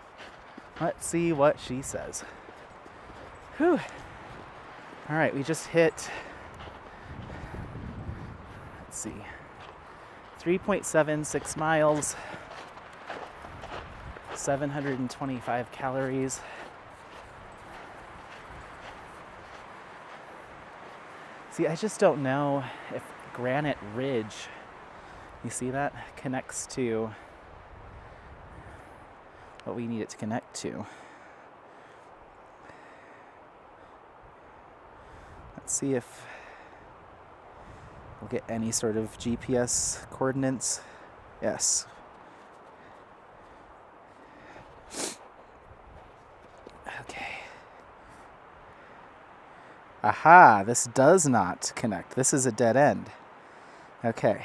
Whew. All right, we just hit, let's see, 3.76 miles, 725 calories. See, I just don't know if Granite Ridge, you see that, connects to what we need it to connect to. Let's see if we'll get any sort of GPS coordinates. Yes. Okay. Aha, this does not connect. This is a dead end. Okay.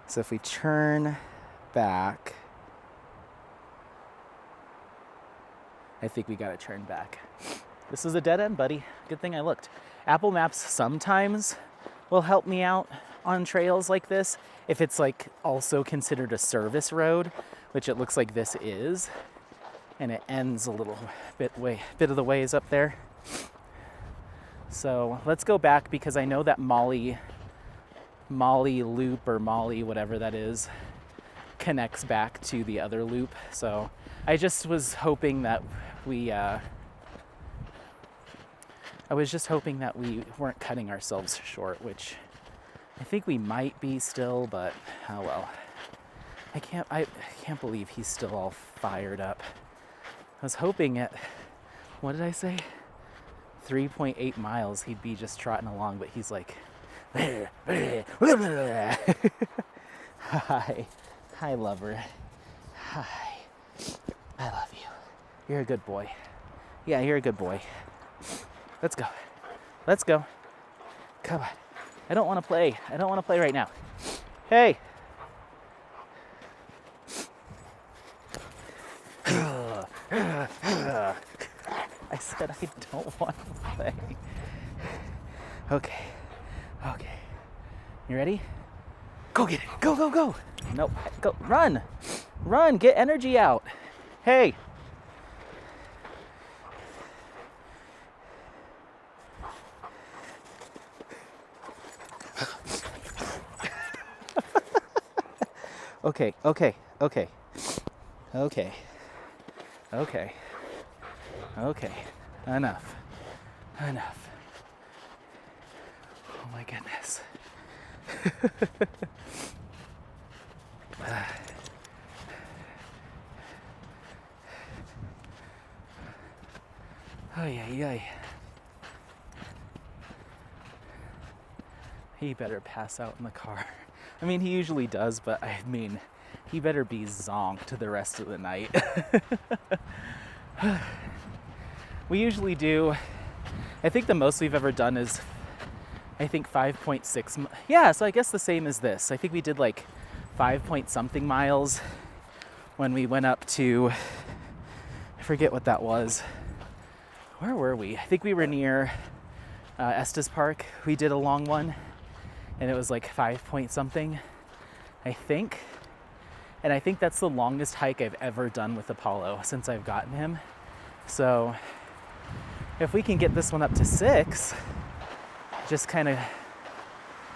So if we turn back, I think we gotta turn back. This is a dead end, buddy. Good thing I looked. Apple Maps sometimes will help me out on trails like this if it's like also considered a service road, which it looks like this is, and it ends a little bit of the ways up there. So let's go back because I know that Molly loop or Molly whatever that is connects back to the other loop. So I just was hoping that we weren't cutting ourselves short, which I think we might be still, but oh well. I can't believe he's still all fired up. I was hoping at, what did I say? 3.8 miles he'd be just trotting along, but he's like Hi lover. Hi. I love you. You're a good boy. Yeah, you're a good boy. Let's go. Come on. I don't want to play right now. Hey. I said I don't want to play. Okay. You ready? Go get it. Go. Nope. Go. Run. Get energy out. Hey. Okay. Enough. Oh my goodness. Oh, yeah. He better pass out in the car. I mean, he usually does, but I mean, he better be zonked the rest of the night. We usually do, I think the most we've ever done is, I think 5.6, yeah, so I guess the same as this. I think we did like 5 point something miles when we went up to, I forget what that was. Where were we? I think we were near Estes Park. We did a long one, and it was like 5 point something, I think. And I think that's the longest hike I've ever done with Apollo since I've gotten him. So if we can get this one up to 6, just kind of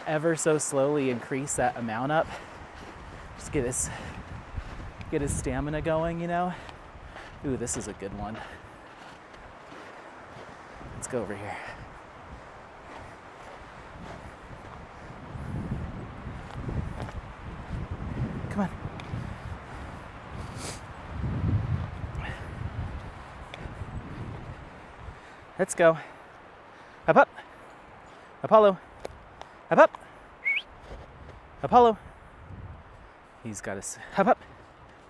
ever so slowly increase that amount up, just get his stamina going, you know. Ooh, this is a good one. Let's go over here. Come on. Let's go. Up. Apollo. Up. Apollo. He's got us. Up.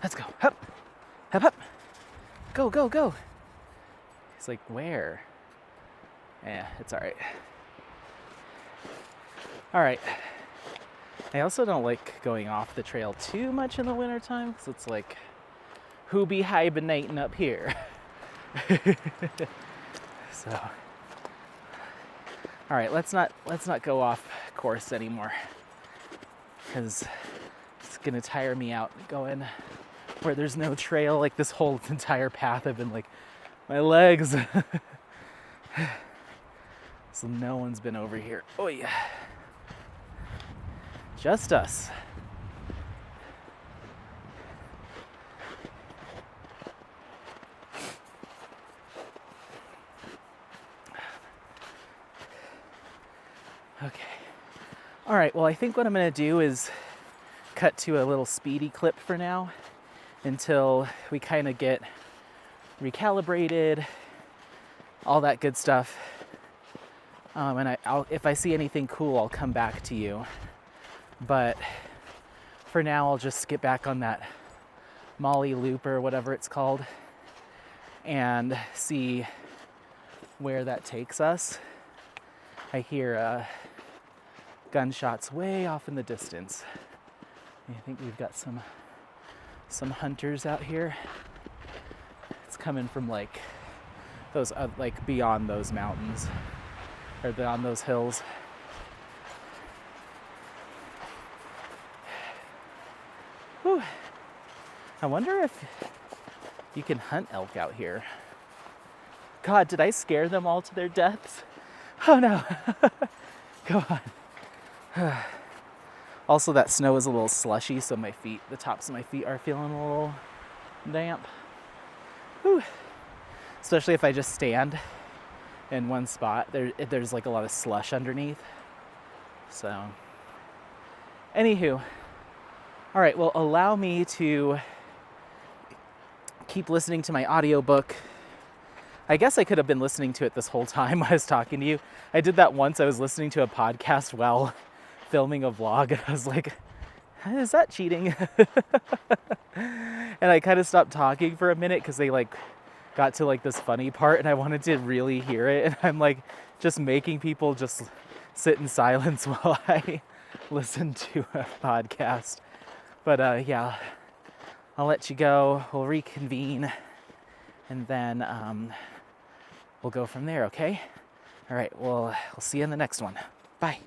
Let's go. Up. Go. He's like, where? Yeah, it's all right. All right. I also don't like going off the trail too much in the wintertime, because it's like, who be hibernating up here? So, all right, let's not go off course anymore, because it's gonna tire me out going where there's no trail. Like this whole entire path, I've been like, my legs. So no one's been over here. Oh yeah, just us. Okay. All right, well, I think what I'm gonna do is cut to a little speedy clip for now until we kind of get recalibrated, all that good stuff. And I'll, if I see anything cool, I'll come back to you. But for now, I'll just get back on that Molly loop or whatever it's called and see where that takes us. I hear gunshots way off in the distance. I think we've got some hunters out here. It's coming from like those like beyond those mountains or beyond those hills. Whew. I wonder if you can hunt elk out here. God, did I scare them all to their deaths? Oh no. Go on. Also, that snow is a little slushy, so the tops of my feet are feeling a little damp. Whew. Especially if I just stand in one spot. There's like a lot of slush underneath. So, anywho. All right, well, allow me to keep listening to my audiobook. I guess I could have been listening to it this whole time while I was talking to you. I did that once. I was listening to a podcast while filming a vlog, and I was like, is that cheating? And I kind of stopped talking for a minute because they like got to like this funny part and I wanted to really hear it. And I'm like just making people just sit in silence while I listen to a podcast. But yeah, I'll let you go. We'll reconvene and then we'll go from there, okay? All right, well, we'll see you in the next one. Bye.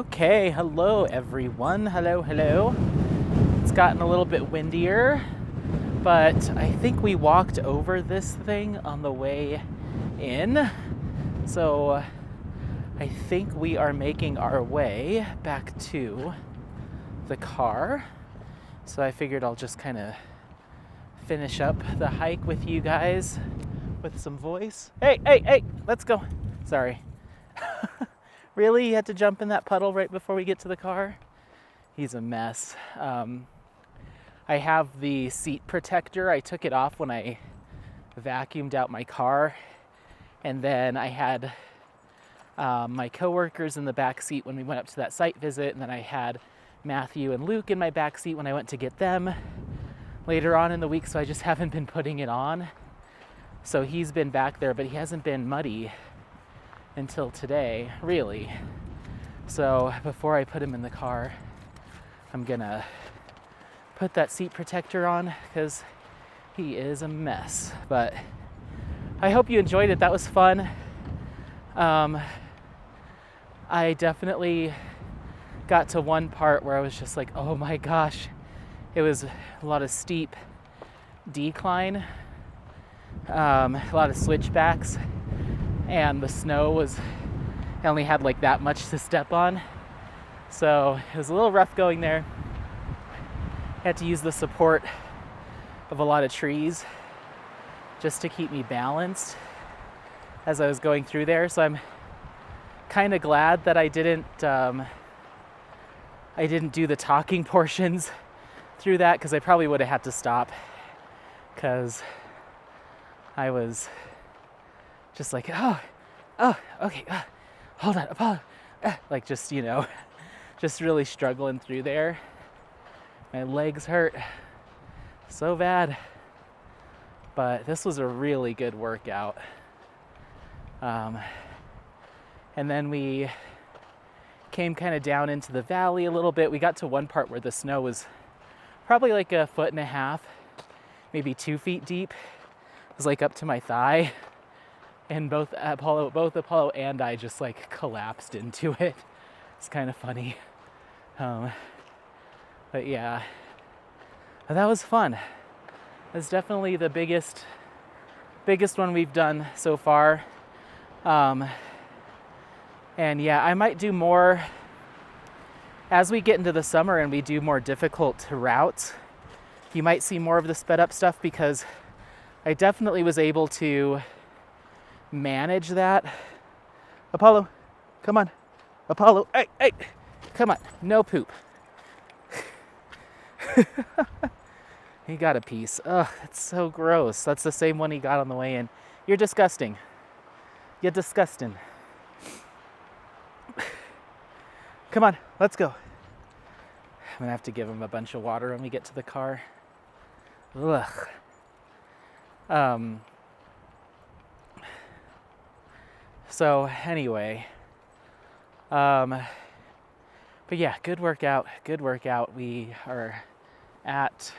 Okay, hello everyone. Hello. It's gotten a little bit windier, but I think we walked over this thing on the way in. So I think we are making our way back to the car. So I figured I'll just kind of finish up the hike with you guys with some voice. Hey, let's go. Sorry. Really? You had to jump in that puddle right before we get to the car? He's a mess. I have the seat protector. I took it off when I vacuumed out my car. And then I had my coworkers in the back seat when we went up to that site visit. And then I had Matthew and Luke in my back seat when I went to get them later on in the week. So I just haven't been putting it on. So he's been back there, but he hasn't been muddy until today, really. So before I put him in the car, I'm gonna put that seat protector on because he is a mess. But I hope you enjoyed it. That was fun. I definitely got to one part where I was just like, oh my gosh, it was a lot of steep decline, a lot of switchbacks, and the snow was, I only had like that much to step on. So it was a little rough going there. I had to use the support of a lot of trees just to keep me balanced as I was going through there. So I'm kind of glad that I didn't do the talking portions through that, because I probably would have had to stop, because I was just like, oh, okay, hold on, Apollo, like just, just really struggling through there. My legs hurt so bad, but this was a really good workout. And then we came kind of down into the valley a little bit. We got to one part where the snow was probably like 1.5 feet, maybe 2 feet deep. It was like up to my thigh. And both Apollo and I just like collapsed into it. It's kind of funny. But yeah, that was fun. It's definitely the biggest one we've done so far. And yeah, I might do more as we get into the summer and we do more difficult routes. You might see more of the sped up stuff, because I definitely was able to manage that. Apollo, come on. Apollo, hey, come on. No poop. He got a piece. Ugh, it's so gross. That's the same one he got on the way in. You're disgusting. You're disgusting. Come on, let's go. I'm gonna have to give him a bunch of water when we get to the car. Ugh. So anyway, but yeah, good workout. We are at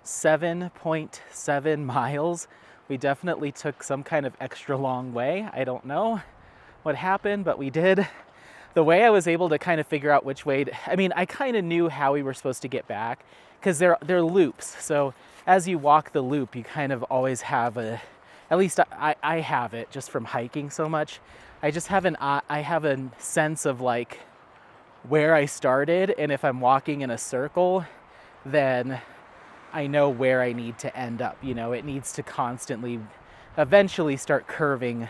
7.7 miles. We definitely took some kind of extra long way. I don't know what happened, but we did. The way I was able to kind of figure out which way I kind of knew how we were supposed to get back, because they're loops. So as you walk the loop, you kind of always have at least I have it just from hiking so much. I have a sense of like where I started, and if I'm walking in a circle, then I know where I need to end up. It needs to constantly, eventually start curving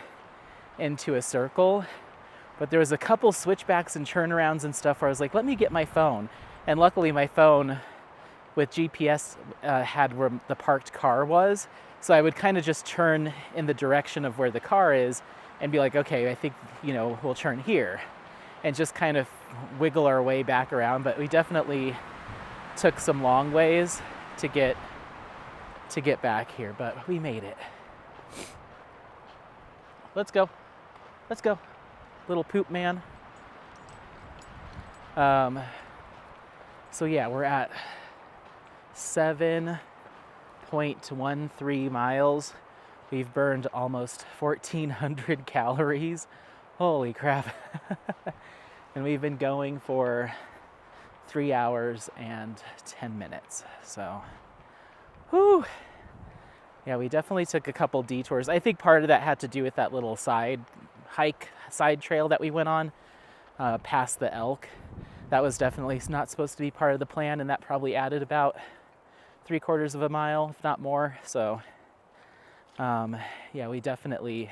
into a circle. But there was a couple switchbacks and turnarounds and stuff where I was like, let me get my phone. And luckily my phone with GPS had where the parked car was. So I would kind of just turn in the direction of where the car is and be like, okay, I think, we'll turn here. And just kind of wiggle our way back around. But we definitely took some long ways to get back here, but we made it. Let's go. Little poop man. So yeah, we're at 7.13 miles. We've burned almost 1,400 calories. Holy crap. And we've been going for 3 hours and 10 minutes. So, whew. Yeah, we definitely took a couple detours. I think part of that had to do with that little side trail that we went on past the elk. That was definitely not supposed to be part of the plan, and that probably added about 3/4 of a mile, if not more. So, yeah, we definitely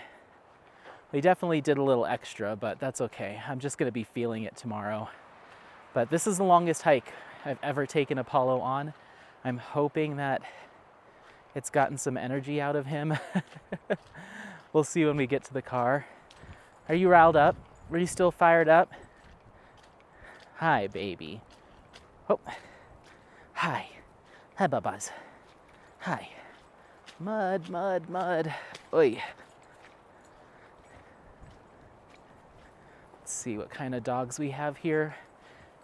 did a little extra, but that's okay. I'm just gonna be feeling it tomorrow. But this is the longest hike I've ever taken Apollo on. I'm hoping that it's gotten some energy out of him. We'll see when we get to the car. Are you riled up? Are you still fired up? Hi, baby. Oh, hi. Hi, Bubba's. Hi. Mud, mud, mud. Oi. Let's see what kind of dogs we have here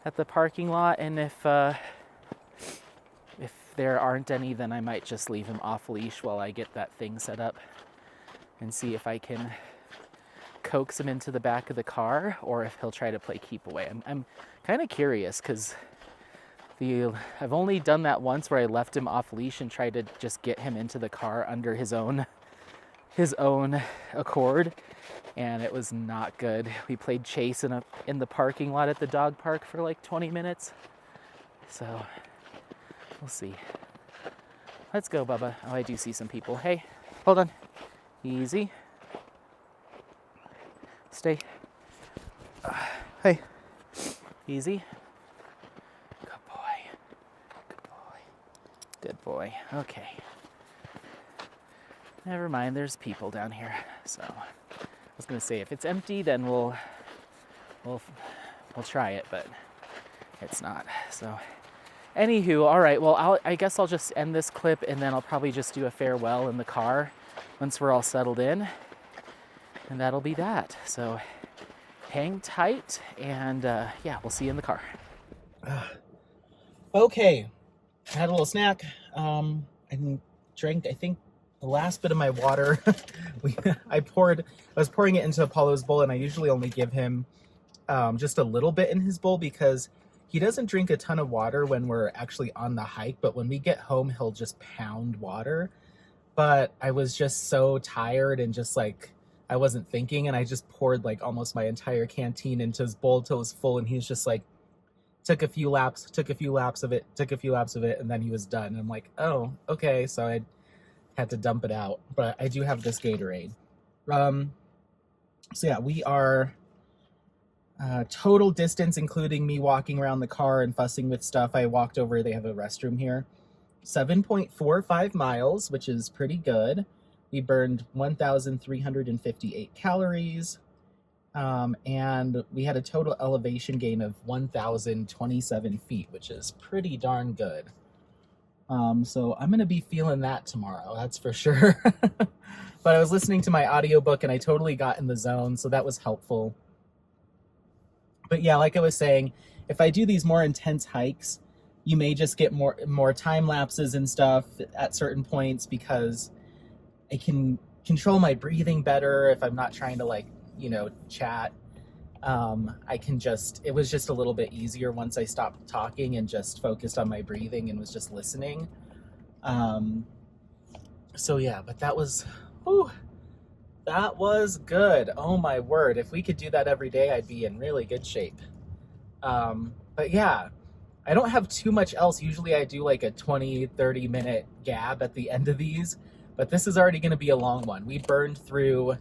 at the parking lot, and if there aren't any, then I might just leave him off leash while I get that thing set up and see if I can coax him into the back of the car or if he'll try to play keep away. I'm kind of curious because I've only done that once where I left him off leash and tried to just get him into the car under his own accord, and it was not good. We played chase in the parking lot at the dog park for like 20 minutes. So we'll see. Let's go, Bubba. Oh, I do see some people. Hey, hold on. Easy. Stay. Hey. Easy. Good boy. Good boy. Good boy. Okay. Never mind, there's people down here. So I was gonna say if it's empty, then we'll try it, but it's not. So anywho, all right, well, I guess I'll just end this clip, and then I'll probably just do a farewell in the car once we're all settled in, and that'll be that. So hang tight, and yeah, we'll see you in the car. Okay, I had a little snack. I drank, I think, the last bit of my water. I was pouring it into Apollo's bowl, and I usually only give him just a little bit in his bowl because he doesn't drink a ton of water when we're actually on the hike, but when we get home, he'll just pound water. But I was just so tired and just like, I wasn't thinking, and I just poured like almost my entire canteen into his bowl till it was full, and he was just like, took a few laps of it, and then he was done. And I'm like, oh, okay. So I had to dump it out, but I do have this Gatorade. So yeah, we are total distance, including me walking around the car and fussing with stuff. I walked over, they have a restroom here. 7.45 miles, which is pretty good. We burned 1,358 calories. And we had a total elevation gain of 1,027 feet, which is pretty darn good. So I'm going to be feeling that tomorrow, that's for sure. But I was listening to my audiobook and I totally got in the zone, so that was helpful. But yeah, like I was saying, if I do these more intense hikes, you may just get more time lapses and stuff at certain points because I can control my breathing better if I'm not trying to like, chat. It was just a little bit easier once I stopped talking and just focused on my breathing and was just listening. So yeah, but that was good. Oh my word. If we could do that every day, I'd be in really good shape. But yeah, I don't have too much else. Usually I do like a 20-30 minute gab at the end of these, but this is already going to be a long one. We burned through,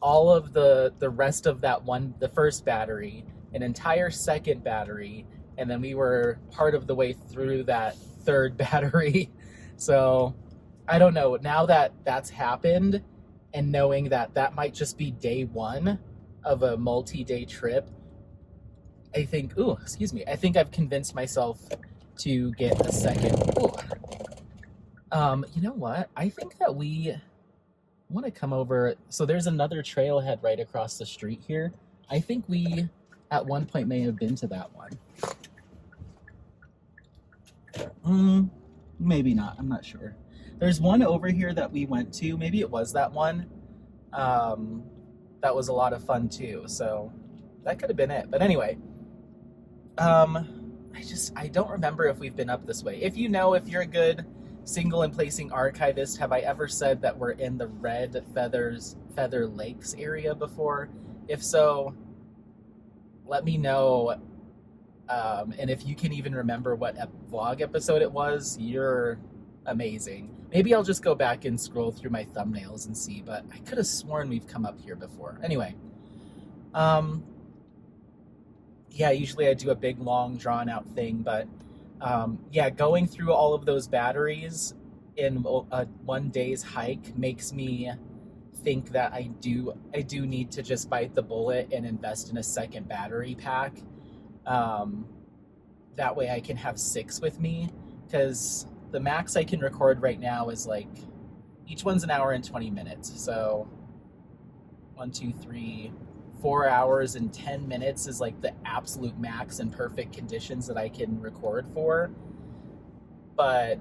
all of the rest of the first battery, an entire second battery, and then we were part of the way through that third battery. So I don't know, now that that's happened and knowing that might just be day one of a multi-day trip, I think I've convinced myself to get a second. You know what? I think that I want to come over. So there's another trailhead right across the street here. I think we at one point may have been to that one. Maybe not. I'm not sure. There's one over here that we went to. Maybe it was that one. That was a lot of fun too. So that could have been it. But anyway, I don't remember if we've been up this way. If you know, if you're a good single and placing archivist, have I ever said that we're in the Feather Lakes area before? If so, let me know. And if you can even remember what vlog episode it was, you're amazing. Maybe I'll just go back and scroll through my thumbnails and see, but I could have sworn we've come up here before. Anyway, yeah, usually I do a big, long, drawn-out thing, but yeah, going through all of those batteries in a one day's hike makes me think that I do need to just bite the bullet and invest in a second battery pack. That way I can have 6 with me, because the max I can record right now is like, each one's an hour and 20 minutes. So 1, 2, 3, 4 hours and 10 minutes is like the absolute max in perfect conditions that I can record for. But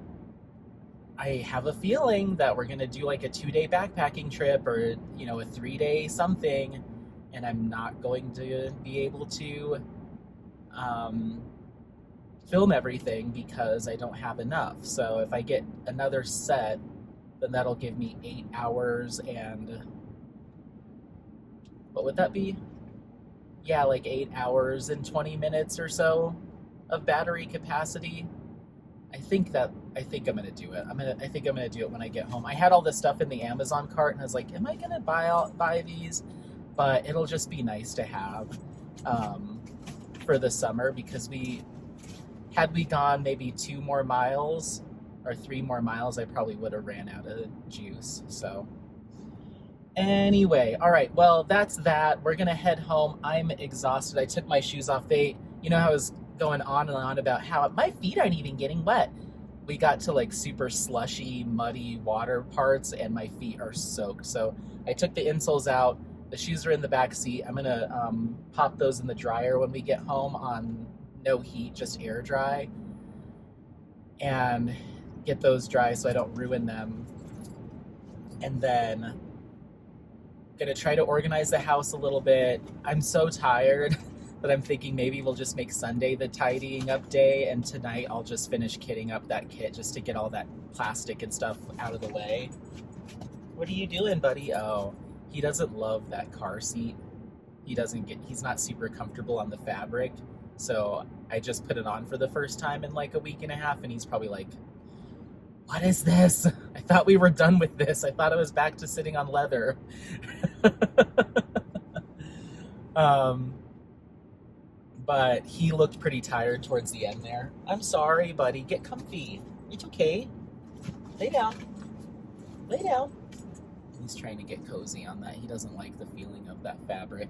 I have a feeling that we're going to do like a 2-day backpacking trip, or, a 3-day something, and I'm not going to be able to film everything because I don't have enough. So if I get another set, then that'll give me 8 hours and what would that be? Yeah, like 8 hours and 20 minutes or so of battery capacity. I think I'm gonna do it. I think I'm gonna do it when I get home. I had all this stuff in the Amazon cart and I was like, am I gonna buy these? But it'll just be nice to have for the summer, because had we gone maybe 2 more miles or 3 more miles, I probably would have ran out of juice. So anyway, all right, well, that's that. We're gonna head home. I'm exhausted. I took my shoes off. I was going on and on about how my feet aren't even getting wet. We got to like super slushy, muddy water parts and my feet are soaked. So I took the insoles out. The shoes are in the back seat. I'm gonna pop those in the dryer when we get home on no heat, just air dry, and get those dry so I don't ruin them. And then gonna try to organize the house a little bit. I'm so tired that I'm thinking maybe we'll just make Sunday the tidying up day, and tonight I'll just finish kitting up that kit just to get all that plastic and stuff out of the way. What are you doing, buddy? Oh, he doesn't love that car seat. He's not super comfortable on the fabric. So I just put it on for the first time in like a week and a half, and he's probably like, what is this? I thought we were done with this. I thought I was back to sitting on leather. But he looked pretty tired towards the end there. I'm sorry, buddy. Get comfy. It's okay. Lay down. Lay down. He's trying to get cozy on that. He doesn't like the feeling of that fabric.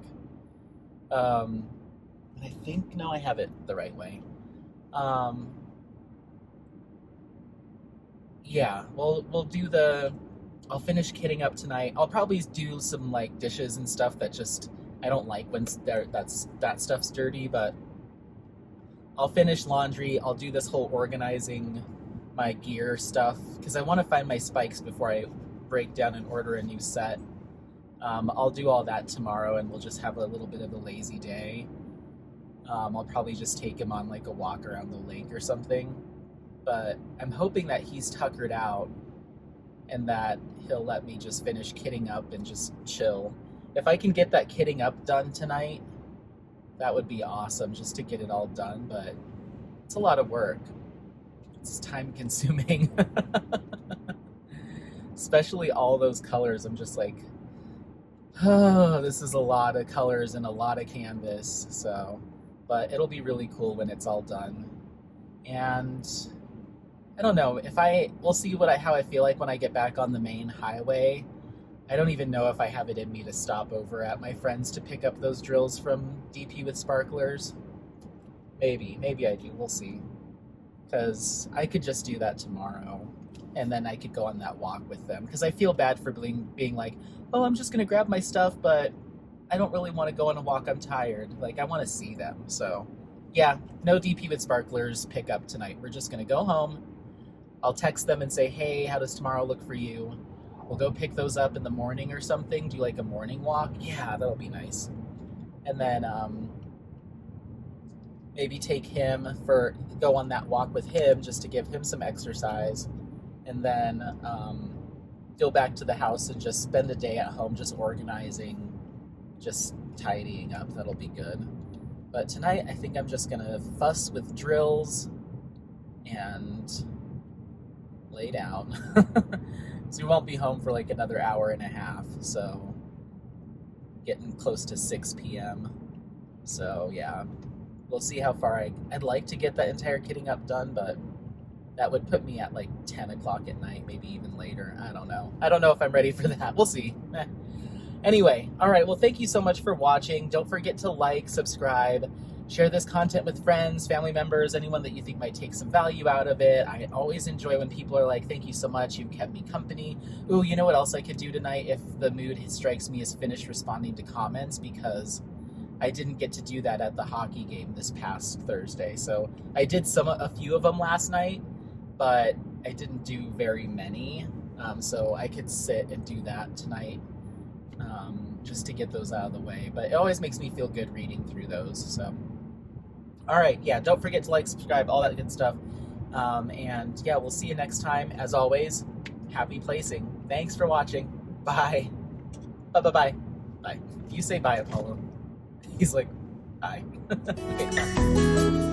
I think, no, I have it the right way. Yeah, we'll do I'll finish kitting up tonight. I'll probably do some like dishes and stuff that just, I don't like when that stuff's dirty, but I'll finish laundry. I'll do this whole organizing my gear stuff, because I want to find my spikes before I break down and order a new set. I'll do all that tomorrow, and we'll just have a little bit of a lazy day. I'll probably just take him on like a walk around the lake or something. But I'm hoping that he's tuckered out and that he'll let me just finish kitting up and just chill. If I can get that kitting up done tonight, that would be awesome, just to get it all done. But it's a lot of work. It's time consuming. Especially all those colors. I'm just like, oh, this is a lot of colors and a lot of canvas. So, but it'll be really cool when it's all done. And I don't know, we'll see how I feel like when I get back on the main highway. I don't even know if I have it in me to stop over at my friend's to pick up those drills from DP with sparklers. Maybe I do, we'll see. Because I could just do that tomorrow, and then I could go on that walk with them. Because I feel bad for being like, oh, I'm just gonna grab my stuff, but I don't really want to go on a walk, I'm tired. Like, I want to see them. So yeah, no DP with sparklers pickup tonight. We're just gonna go home. I'll text them and say, hey, how does tomorrow look for you? We'll go pick those up in the morning or something, do like a morning walk. Yeah, that'll be nice. and then maybe go on that walk with him just to give him some exercise, and then go back to the house and just spend a day at home just organizing, just tidying up. That'll be good. But tonight I think I'm just gonna fuss with drills and lay down. So we won't be home for like another hour and a half, so getting close to 6 p.m. So yeah, we'll see how far I'd like to get that entire kitting up done, but that would put me at like 10 o'clock at night, maybe even later. I don't know if I'm ready for that. We'll see. Anyway, all right, well, thank you so much for watching. Don't forget to like, subscribe, share this content with friends, family members, anyone that you think might take some value out of it. I always enjoy when people are like, thank you so much, you've kept me company. Ooh, you know what else I could do tonight if the mood strikes me, is finish responding to comments, because I didn't get to do that at the hockey game this past Thursday. So I did a few of them last night, but I didn't do very many. So I could sit and do that tonight, just to get those out of the way. But it always makes me feel good reading through those. So, all right, yeah, don't forget to like, subscribe, all that good stuff. And yeah, we'll see you next time. As always, happy placing. Thanks for watching. Bye. Bye. Bye. You say bye, Apollo. He's like, bye. Okay, bye.